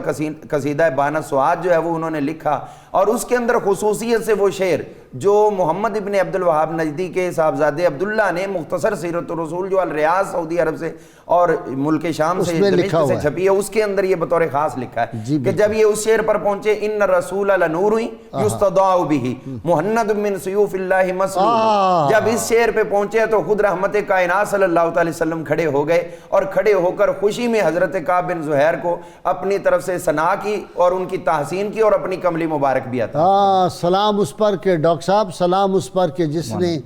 قصیدہ بانہ سعاد جو ہے وہ انہوں نے لکھا اور اس کے اندر خصوصیت سے وہ شعر جو محمد ابن عبد الوہاب نجدی کے صاحبزادے عبداللہ نے مختصر سیرت الرسول جو الریاض سعودی عرب سے اور ملک شام سے دمشق سے چھپی ہے اس کے اندر یہ بطور خاص لکھا ہے کہ جب یہ اس شعر پر پہنچے ان الرسول لنور یستضاء به مہند من سیوف اللہ مسلول, جب اس شعر پہ پہنچے تو خود رحمت کائنات صلی اللہ علیہ وسلم کھڑے ہو گئے اور کھڑے ہو کر خوشی میں حضرت کعب بن زہیر کو اپنی طرف سے ثنا کی اور ان کی تحسین کی اور اپنی کملی مبارک بھی عطا.
سلام اس پر کہ ڈاکٹر صاحب, سلام اس پر کہ جس نے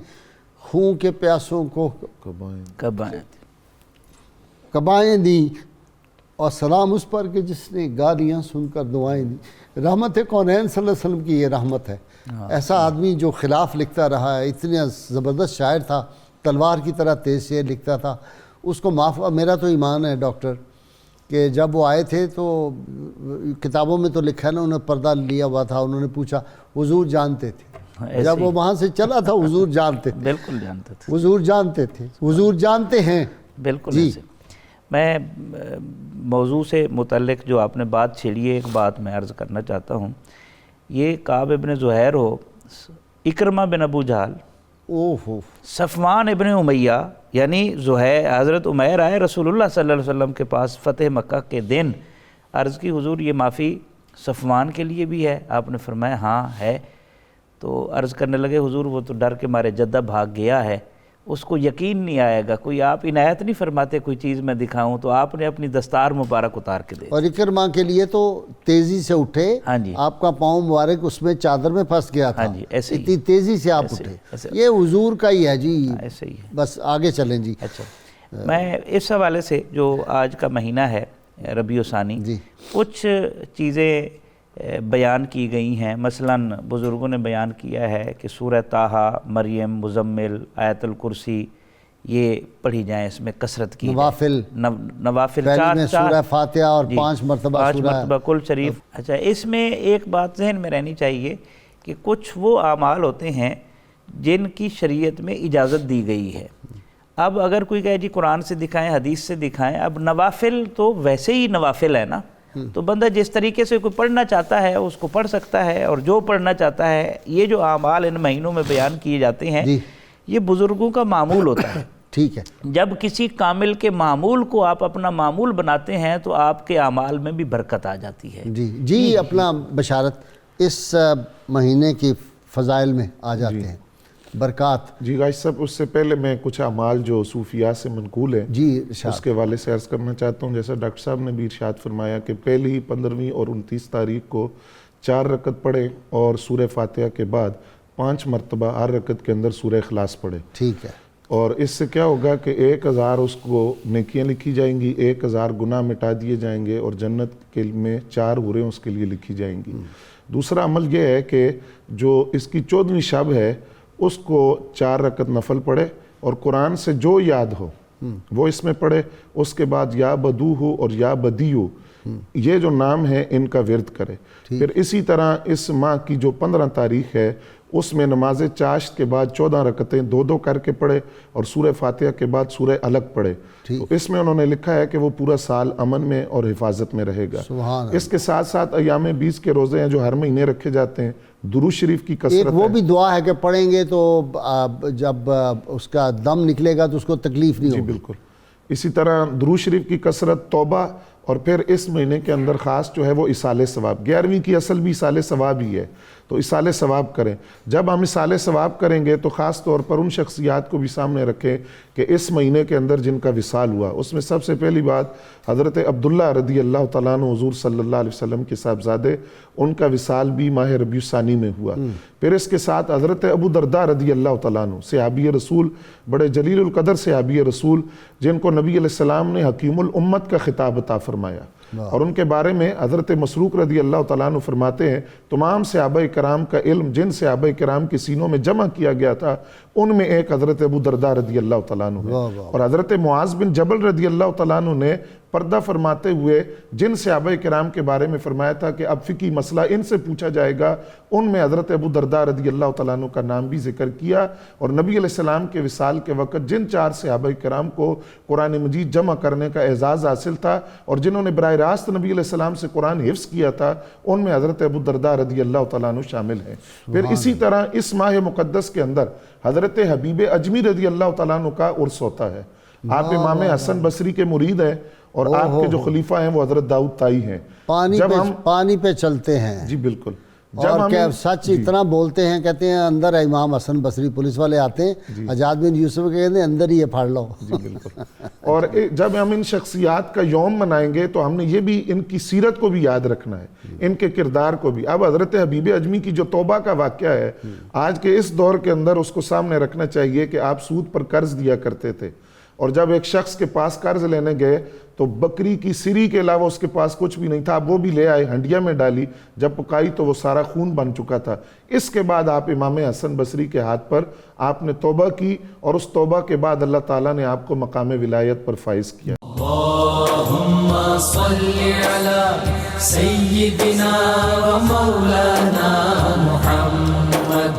خون کے پیاسوں کو کبائیں دی اور سلام اس پر کہ جس نے گالیاں سن کر دعائیں دی. رحمت کونین صلی اللہ علیہ وسلم کی یہ رحمت ہے. ایسا آدمی جو خلاف لکھتا رہا ہے, اتنا زبردست شاعر تھا, تلوار کی طرح تیز شعر لکھتا تھا, اس کو معاف. میرا تو ایمان ہے ڈاکٹر کہ جب وہ آئے تھے تو کتابوں میں تو لکھا ہے نا, انہوں نے پردہ لیا ہوا تھا, انہوں نے پوچھا حضور جانتے تھے, جب وہ وہاں سے چلا تھا حضور جانتے تھے,
بالکل جانتے تھے,
حضور جانتے تھے, حضور جانتے ہیں.
بالکل ایسے. میں موضوع سے متعلق جو آپ نے بات چھیڑی ہے ایک بات میں عرض کرنا چاہتا ہوں. یہ کعب ابن زہیر ہو, اکرمہ بن ابو جہل, صفوان ابن امیہ, یعنی حضرت عمیر آئے رسول اللہ صلی اللہ علیہ وسلم کے پاس فتح مکہ کے دن, عرض کی حضور یہ معافی صفوان کے لیے بھی ہے؟ آپ نے فرمایا ہاں ہے. تو عرض کرنے لگے حضور وہ تو ڈر کے مارے جدہ بھاگ گیا ہے, اس کو یقین نہیں آئے گا, کوئی آپ عنایت نہیں فرماتے کوئی چیز میں دکھاؤں, تو آپ نے اپنی دستار مبارک اتار کے دے.
اور اکرمہ کے لیے تو تیزی سے اٹھے,
ہاں جی,
آپ کا پاؤں مبارک اس میں چادر میں پھنس گیا تھا,
ہاں جی, ایسے
اتنی تیزی سے آپ اٹھے. یہ حضور کا ہی ہے جی,
ایسے ہی ہے.
بس آگے چلیں جی.
اچھا, میں اس حوالے سے جو آج کا مہینہ ہے ربیع ثانی, کچھ چیزیں بیان کی گئی ہیں. مثلاً بزرگوں نے بیان کیا ہے کہ سورہ طٰہٰ, مریم, مزمل, آیت الکرسی, یہ پڑھی جائیں، اس میں کثرت کی
نوافل
نوافل
پہلی میں سورہ فاتحہ اور
جی
5 مرتبہ
پانچ
سورہ
مرتبہ کل شریف۔ اچھا، اس میں ایک بات ذہن میں رہنی چاہیے کہ کچھ وہ اعمال ہوتے ہیں جن کی شریعت میں اجازت دی گئی ہے۔ اب اگر کوئی کہے جی قرآن سے دکھائیں، حدیث سے دکھائیں، اب نوافل تو ویسے ہی نوافل ہے نا، تو بندہ جس طریقے سے کوئی پڑھنا چاہتا ہے اس کو پڑھ سکتا ہے، اور جو پڑھنا چاہتا ہے۔ یہ جو اعمال ان مہینوں میں بیان کیے جاتے ہیں یہ بزرگوں کا معمول ہوتا ہے۔
ٹھیک ہے،
جب کسی کامل کے معمول کو آپ اپنا معمول بناتے ہیں تو آپ کے اعمال میں بھی برکت آ جاتی ہے۔
جی اپنا بشارت اس مہینے کی فضائل میں آ جاتے ہیں، برکات۔
جی غازی صاحب، اس سے پہلے میں کچھ اعمال جو صوفیاء سے منقول ہیں
جی
اس کے حوالے سے عرض کرنا چاہتا ہوں۔ جیسا ڈاکٹر صاحب نے بھی ارشاد فرمایا کہ پہلی 15ویں اور 29 تاریخ کو 4 رکعت پڑھے اور سورہ فاتحہ کے بعد 5 مرتبہ ہر رکعت کے اندر سورہ اخلاص پڑھے۔
ٹھیک ہے،
اور اس سے کیا ہوگا کہ 1000 اس کو نیکیاں لکھی جائیں گی، 1000 گناہ مٹا دیے جائیں گے، اور جنت کے میں 4 حوریں اس کے لیے لکھی جائیں گی۔ دوسرا عمل یہ ہے کہ جو اس کی 14ویں شب ہے اس کو 4 رکعت نفل پڑھے، اور قرآن سے جو یاد ہو وہ اس میں پڑھے۔ اس کے بعد یا بدو ہو اور یا بدی ہو، یہ جو نام ہے ان کا ورد کرے۔ پھر اسی طرح اس ماہ کی جو 15 تاریخ ہے اس میں نماز چاشت کے بعد 14 رکعتیں 2 کر کے پڑھے، اور سورہ فاتحہ کے بعد سورہ الگ پڑھے۔ تو اس میں انہوں نے لکھا ہے کہ وہ پورا سال امن میں اور حفاظت میں رہے گا۔ اس کے ساتھ ساتھ ایام 20 کے روزے ہیں جو ہر مہینے رکھے جاتے ہیں، درود شریف کی کثرت
ایک وہ بھی دعا ہے کہ پڑھیں گے تو جب اس کا دم نکلے گا تو اس کو تکلیف نہیں ہوگی۔
جی بالکل۔ اسی طرح درود شریف کی کثرت، توبہ، اور پھر اس مہینے کے اندر خاص جو ہے وہ اصال ثواب۔ 11ویں کی اصل بھی اصال ثواب ہی ہے، تو اصال ثواب کریں۔ جب ہم اصال ثواب کریں گے تو خاص طور پر ان شخصیات کو بھی سامنے رکھیں کہ اس مہینے کے اندر جن کا وصال ہوا۔ اس میں سب سے پہلی بات حضرت عبداللہ رضی اللہ تعالیٰ عنہ حضور صلی اللہ علیہ وسلم کے صاحبزادے، ان کا وصال بھی ماہ ربیع الثانی میں ہوا۔ پھر اس کے ساتھ حضرت ابو درداء رضی اللہ تعالیٰ عنہ، صحابی رسول، بڑے جلیل القدر صحابی رسول، جن کو نبی علیہ السلام نے حکیم الامت کا خطاب عطا فرمایا، اور ان کے بارے میں حضرت مسروق رضی اللہ تعالیٰ عنہ فرماتے ہیں تمام صحابہ کرام کا علم جن صحابہ کرام کے سینوں میں جمع کیا گیا تھا ان میں ایک حضرت ابو درداء رضی اللہ تعالیٰ عنہ ہے، اور حضرت معاذ بن جبل رضی اللہ تعالیٰ عنہ نے پردہ فرماتے ہوئے جن صحابہ کرام کے بارے میں فرمایا تھا کہ اب فقہی مسئلہ ان سے پوچھا جائے گا، ان میں حضرت ابو درداء رضی اللہ تعالیٰ عنہ کا نام بھی ذکر کیا۔ اور نبی علیہ السلام کے وصال کے وقت جن 4 صحابہ کرام کو قرآن مجید جمع کرنے کا اعزاز حاصل تھا اور جنہوں نے براہ راست نبی علیہ السلام سے قرآن حفظ کیا تھا، ان میں حضرت ابو درداء رضی اللہ تعالیٰ عنہ شامل ہیں۔ پھر اسی طرح اس ماہ مقدس کے اندر حضرت حبیب اجمی رضی اللہ تعالیٰ عنہ کا عرس ہوتا ہے۔ آپ امام حسن بصری کے مرید ہیں، اور آپ کے جو خلیفہ ہیں وہ حضرت داؤد طائی ہیں۔
پانی پہ چلتے ہیں۔
جی بالکل۔
اور کیا سچ اتنا بولتے ہیں، کہتے ہیں اندر ہے امام حسن بصری، پولیس والے آتے ہیں حجاج بن یوسف کہتے ہیں اندر ہی ہے، پھاڑ لو۔
جی بالکل۔ اور جب ہم ان شخصیات کا یوم منائیں گے تو ہم نے یہ بھی ان کی سیرت کو بھی یاد رکھنا ہے، ان کے کردار کو بھی۔ اب حضرت حبیب اجمی کی جو توبہ کا واقعہ ہے آج کے اس دور کے اندر اس کو سامنے رکھنا چاہیے کہ آپ سود پر قرض دیا کرتے تھے، اور جب ایک شخص کے پاس قرض لینے گئے تو بکری کی سری کے علاوہ اس کے پاس کچھ بھی نہیں تھا، آپ وہ بھی لے آئے، ہنڈیا میں ڈالی، جب پکائی تو وہ سارا خون بن چکا تھا۔ اس کے بعد آپ امام حسن بصری کے ہاتھ پر آپ نے توبہ کی، اور اس توبہ کے بعد اللہ تعالیٰ نے آپ کو مقام ولایت پر فائز کیا۔
اللہم صلی علی سیدنا و مولانا محمد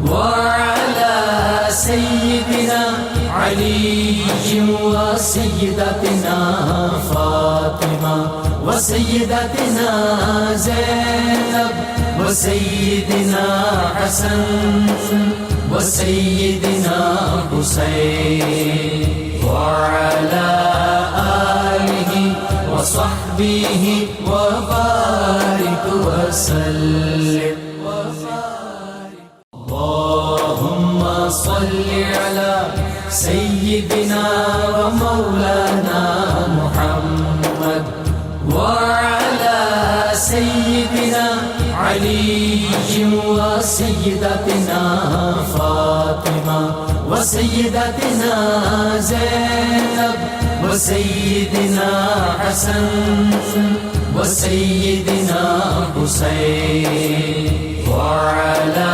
وعلی سیدنا علی و سیدتنا فاطمہ و سیدتنا زینب و سیدنا حسن و سیدنا حسین وعلی آلہ و صحبہ و بارک وسلم۔ اللہم صلی علی سیدنا و مولانا محمد وعلی سیدنا علی و سیدتنا فاطمہ و سیدتنا زینب و سیدنا حسن و سیدنا حسین وعلی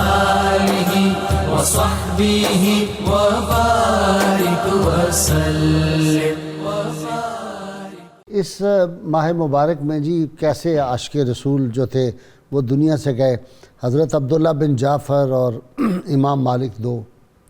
آلہ و صحبہ و بارک وسلم.
اس ماہ مبارک میں جی کیسے عاشق رسول جو تھے وہ دنیا سے گئے، حضرت عبداللہ بن جعفر اور امام مالک دو.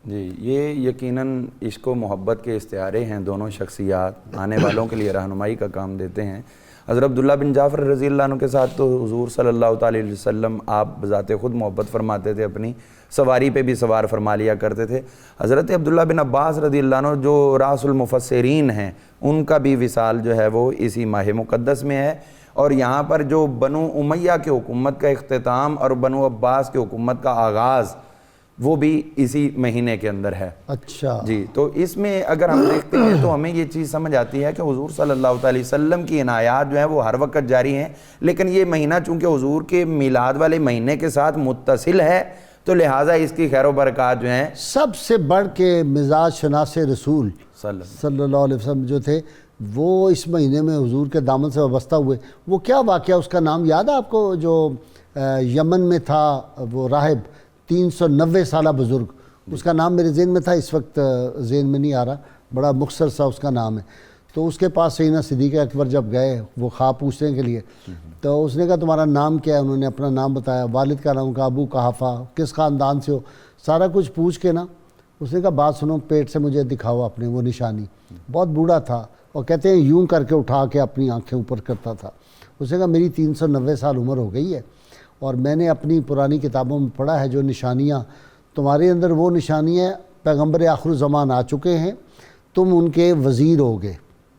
جی یہ یقیناً عشق و محبت کے استعارے ہیں. دونوں شخصیات آنے والوں کے لیے رہنمائی کا کام دیتے ہیں. حضرت عبداللہ بن جعفر رضی اللہ عنہ کے ساتھ تو حضور صلی اللہ تعالی علیہ وسلم آپ بذات خود محبت فرماتے تھے، اپنی سواری پہ بھی سوار فرما لیا کرتے تھے. حضرت عبداللہ بن عباس رضی اللہ عنہ جو راس المفسرین ہیں، ان کا بھی وصال جو ہے وہ اسی ماہ مقدس میں ہے. اور یہاں پر جو بنو امیہ کے حکومت کا اختتام اور بنو عباس کے حکومت کا آغاز وہ بھی اسی مہینے کے اندر ہے.
اچھا
جی تو اس میں اگر ہم دیکھتے ہیں تو ہمیں یہ چیز سمجھ آتی ہے کہ حضور صلی اللہ علیہ وسلم کی عنایات جو ہیں وہ ہر وقت جاری ہیں، لیکن یہ مہینہ چونکہ حضور کے میلاد والے مہینے کے ساتھ متصل ہے تو لہٰذا اس کی خیر و برکات جو ہیں.
سب سے بڑھ کے مزاج شناس رسول صلی اللہ علیہ وسلم جو تھے وہ اس مہینے میں حضور کے دامن سے وابستہ ہوئے. وہ کیا واقعہ، اس کا نام یاد ہے آپ کو؟ جو یمن میں تھا وہ راہب 390 سالہ بزرگ، اس کا نام میرے ذہن میں تھا، اس وقت ذہن میں نہیں آ رہا، بڑا مختصر سا اس کا نام ہے. تو اس کے پاس سیدنا صدیق اکبر جب گئے وہ خواب پوچھنے کے لیے، تو اس نے کہا تمہارا نام کیا ہے؟ انہوں نے اپنا نام بتایا، والد کا نام کہا ابو قحافہ، کس خاندان سے ہو، سارا کچھ پوچھ کے نا اس نے کہا بات سنو، پیٹ سے مجھے دکھاؤ اپنے وہ نشانی. بہت بوڑھا تھا اور کہتے ہیں یوں کر کے اٹھا کے اپنی آنکھیں اوپر کرتا تھا. اس نے کہا میری 390 سال عمر ہو گئی ہے اور میں نے اپنی پرانی کتابوں میں پڑھا ہے جو نشانیاں تمہارے اندر، وہ نشانیاں پیغمبر آخر الزمان آ چکے ہیں، تم ان کے وزیر ہوگے،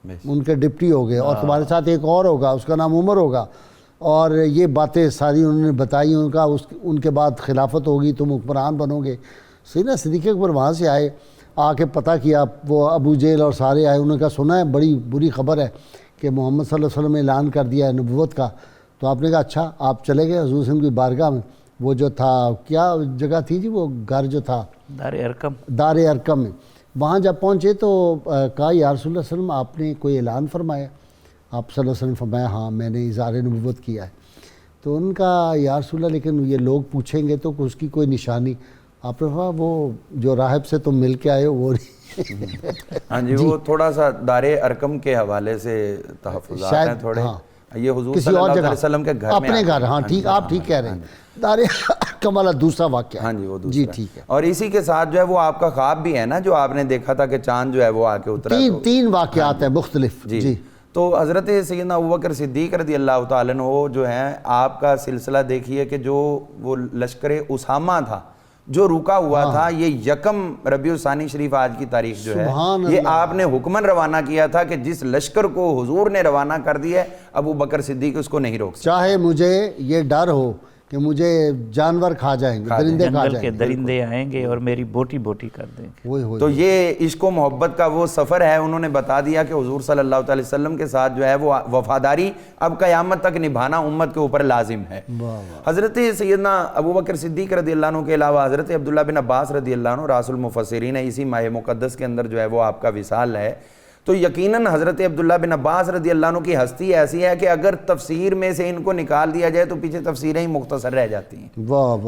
ان کے ڈپٹی ہوگے، اور تمہارے ساتھ ایک اور ہوگا، اس کا نام عمر ہوگا. اور یہ باتیں ساری انہوں نے بتائی. ان کے بعد خلافت ہوگی، تم حکمران بنو گے. سیدنا صدیق اکبر وہاں سے آئے، آ کے پتہ کیا، وہ ابو جہل اور سارے آئے. انہوں نے کہا سنا ہے بڑی بری خبر ہے کہ محمد صلی اللہ علیہ وسلم نے اعلان کر دیا ہے نبوت کا. تو آپ نے کہا اچھا. آپ چلے گئے حضور صلی کی بارگاہ میں. وہ جو تھا کیا جگہ تھی جی، وہ گھر جو تھا دار ارقم میں. وہاں جب پہنچے تو کہا یا رسول اللہ صلی اللہ علیہ وسلم آپ نے کوئی اعلان فرمایا؟ آپ صلی اللہ علیہ وسلم فرمایا ہاں میں نے اظہار نبوت کیا ہے. تو ان کا یا رسول اللہ لیکن یہ لوگ پوچھیں گے تو اس کی کوئی نشانی؟ آپ نے کہا وہ جو راہب سے تم مل کے آئے ہو وہ نہیں.
ہاں جی وہ تھوڑا سا دار ارقم کے حوالے سے تحفظات ہیں تھوڑے. یہ حضور صلی اللہ علیہ وسلم کے گھر میں
اپنے گھر. ہاں ٹھیک، آپ ٹھیک کہہ رہے ہیں. دار ارقم والا دوسرا واقعہ.
ہاں جی وہ دوسرا.
جی ٹھیک ہے.
اور اسی کے ساتھ جو ہے وہ آپ کا خواب بھی ہے نا جو آپ نے دیکھا تھا کہ چاند جو ہے وہ آ کے اترا.
تین واقعات ہیں مختلف.
جی تو حضرت سیدنا ابوبکر صدیق رضی اللہ تعالیٰ عنہ جو ہیں آپ کا سلسلہ دیکھیے کہ جو وہ لشکر اسامہ تھا جو رکا ہوا تھا، یہ یکم ربیع الثانی شریف آج کی تاریخ جو ہے یہ آپ نے حکمن روانہ کیا تھا کہ جس لشکر کو حضور نے روانہ کر دیا ہے ابو بکر صدیق اس کو نہیں روک سکتا.
چاہے مجھے یہ ڈر ہو کہ مجھے جانور کھا جائیں گے، درندے کھا جائیں گے،
درندے آئیں گے اور میری بوٹی بوٹی کر دیں گے.
تو یہ عشق و محبت کا وہ سفر ہے. انہوں نے بتا دیا کہ حضور صلی اللہ علیہ وسلم کے ساتھ جو ہے وہ وفاداری اب قیامت تک نبھانا امت کے اوپر لازم ہے. حضرت سیدنا ابوبکر صدیق رضی اللہ عنہ کے علاوہ حضرت عبداللہ بن عباس رضی اللہ عنہ راس المفسرین ہے. اسی ماہ مقدس کے اندر جو ہے وہ آپ کا وصال ہے. تو یقیناً حضرت عبداللہ بن عباس رضی اللہ عنہ کی ہستی ایسی ہے کہ اگر تفسیر میں سے ان کو نکال دیا جائے تو پیچھے تفسیریں ہی مختصر رہ جاتی ہیں.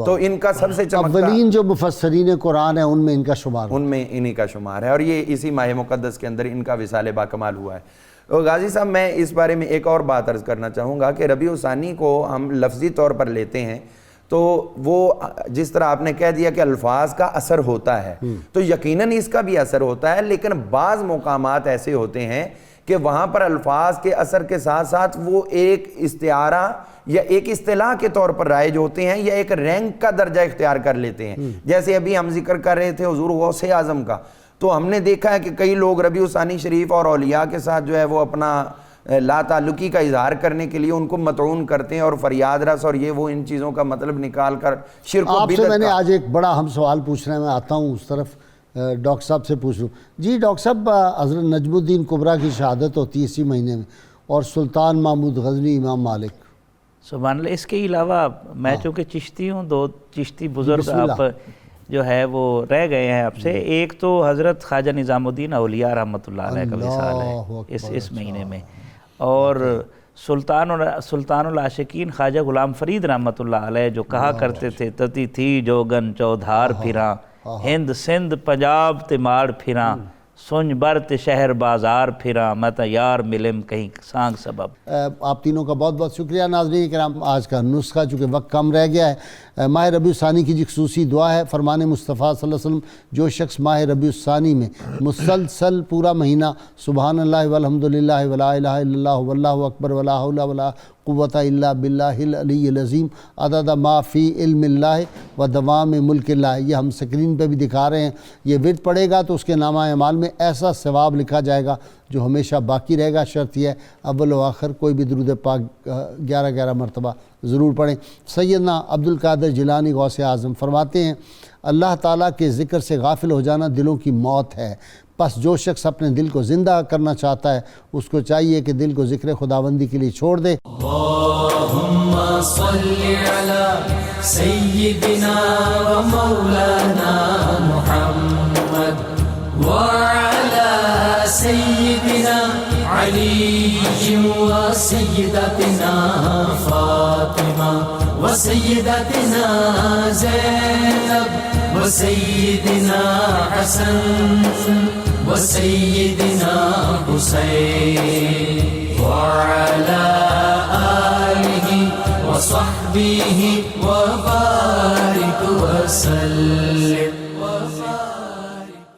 تو ان کا سب سے چمکتا
اولین جو مفسرین قرآن ہیں ان میں ان کا شمار،
ان میں انہی کا شمار ہے. اور یہ اسی ماہ مقدس کے اندر ان کا وصال باکمال ہوا ہے. اور غازی صاحب میں اس بارے میں ایک اور بات عرض کرنا چاہوں گا کہ ربیع الثانی کو ہم لفظی طور پر لیتے ہیں تو وہ جس طرح آپ نے کہہ دیا کہ الفاظ کا اثر ہوتا ہے تو یقیناً اس کا بھی اثر ہوتا ہے، لیکن بعض مقامات ایسے ہوتے ہیں کہ وہاں پر الفاظ کے اثر کے ساتھ ساتھ وہ ایک استعارہ یا ایک اصطلاح کے طور پر رائج ہوتے ہیں یا ایک رینک کا درجہ اختیار کر لیتے ہیں. جیسے ابھی ہم ذکر کر رہے تھے حضور غوث اعظم کا، تو ہم نے دیکھا ہے کہ کئی لوگ ربیع الثانی شریف اور اولیاء کے ساتھ جو ہے وہ اپنا لا تعلقی کا اظہار کرنے کے لیے ان کو مطعون کرتے ہیں اور فریاد رس اور یہ وہ ان چیزوں کا مطلب نکال کر شرک و بدعت.
آپ سے میں نے آج ایک بڑا اہم سوال پوچھنا ہے، میں آتا ہوں اس طرف ڈاکٹر صاحب سے پوچھ لوں. جی ڈاکٹر صاحب، حضرت نجم الدین کبریٰ کی شہادت ہوتی ہے اسی مہینے میں، اور سلطان محمود غزنی امام مالک.
سبحان اللہ. اس کے علاوہ میں چونکہ چشتی ہوں، دو چشتی بزرگ آپ جو ہے وہ رہ گئے ہیں آپ سے. ایک تو حضرت خواجہ نظام الدین اولیاء رحمۃ اللہ علیہ کا وصال ہے اس مہینے میں، اور سلطان العاشقین خواجہ غلام فرید رحمۃ اللہ علیہ جو کہا کرتے تھے تتی تھی جوگن چودھار پھراں، ہند سندھ پنجاب تے ماڑ پھراں، سنج برت شہر بازار پھرا مت یار ملم کہیں سانگ سبب۔
آپ تینوں کا بہت بہت شکریہ۔ ناظرین کرام، آج کا نسخہ چونکہ وقت کم رہ گیا ہے، ماہ ربیع الثانی کی جو خصوصی دعا ہے، فرمان مصطفیٰ صلی اللہ علیہ وسلم، جو شخص ماہ ربیع الثانی میں مسلسل پورا مہینہ سبحان اللہ والحمد للہ ولا الہ الا اللہ واللہ اکبر ولا حول ولا قوت الا باللہ العلی العظیم عدد ما فی علم اللہ و دوام ملک اللہ، یہ ہم سکرین پہ بھی دکھا رہے ہیں، یہ ورد پڑھے گا تو اس کے نامہ اعمال میں ایسا ثواب لکھا جائے گا جو ہمیشہ باقی رہے گا۔ شرط یہ ہے اول و آخر کوئی بھی درود پاک 11 مرتبہ ضرور پڑھیں۔ سیدنا عبد القادر جیلانی غوث اعظم فرماتے ہیں، اللہ تعالیٰ کے ذکر سے غافل ہو جانا دلوں کی موت ہے، پس جو شخص اپنے دل کو زندہ کرنا چاہتا ہے اس کو چاہیے کہ دل کو ذکر خداوندی کے لیے چھوڑ دے۔
اللہم صلی علی سیدنا و مولانا محمد وعلی سیدنا علی و سیدتنا فاطمہ و سیدتنا زینب و سیدنا حسن و سیدنا حسین وعلی آلہ و صحبہ و بارک وسلم۔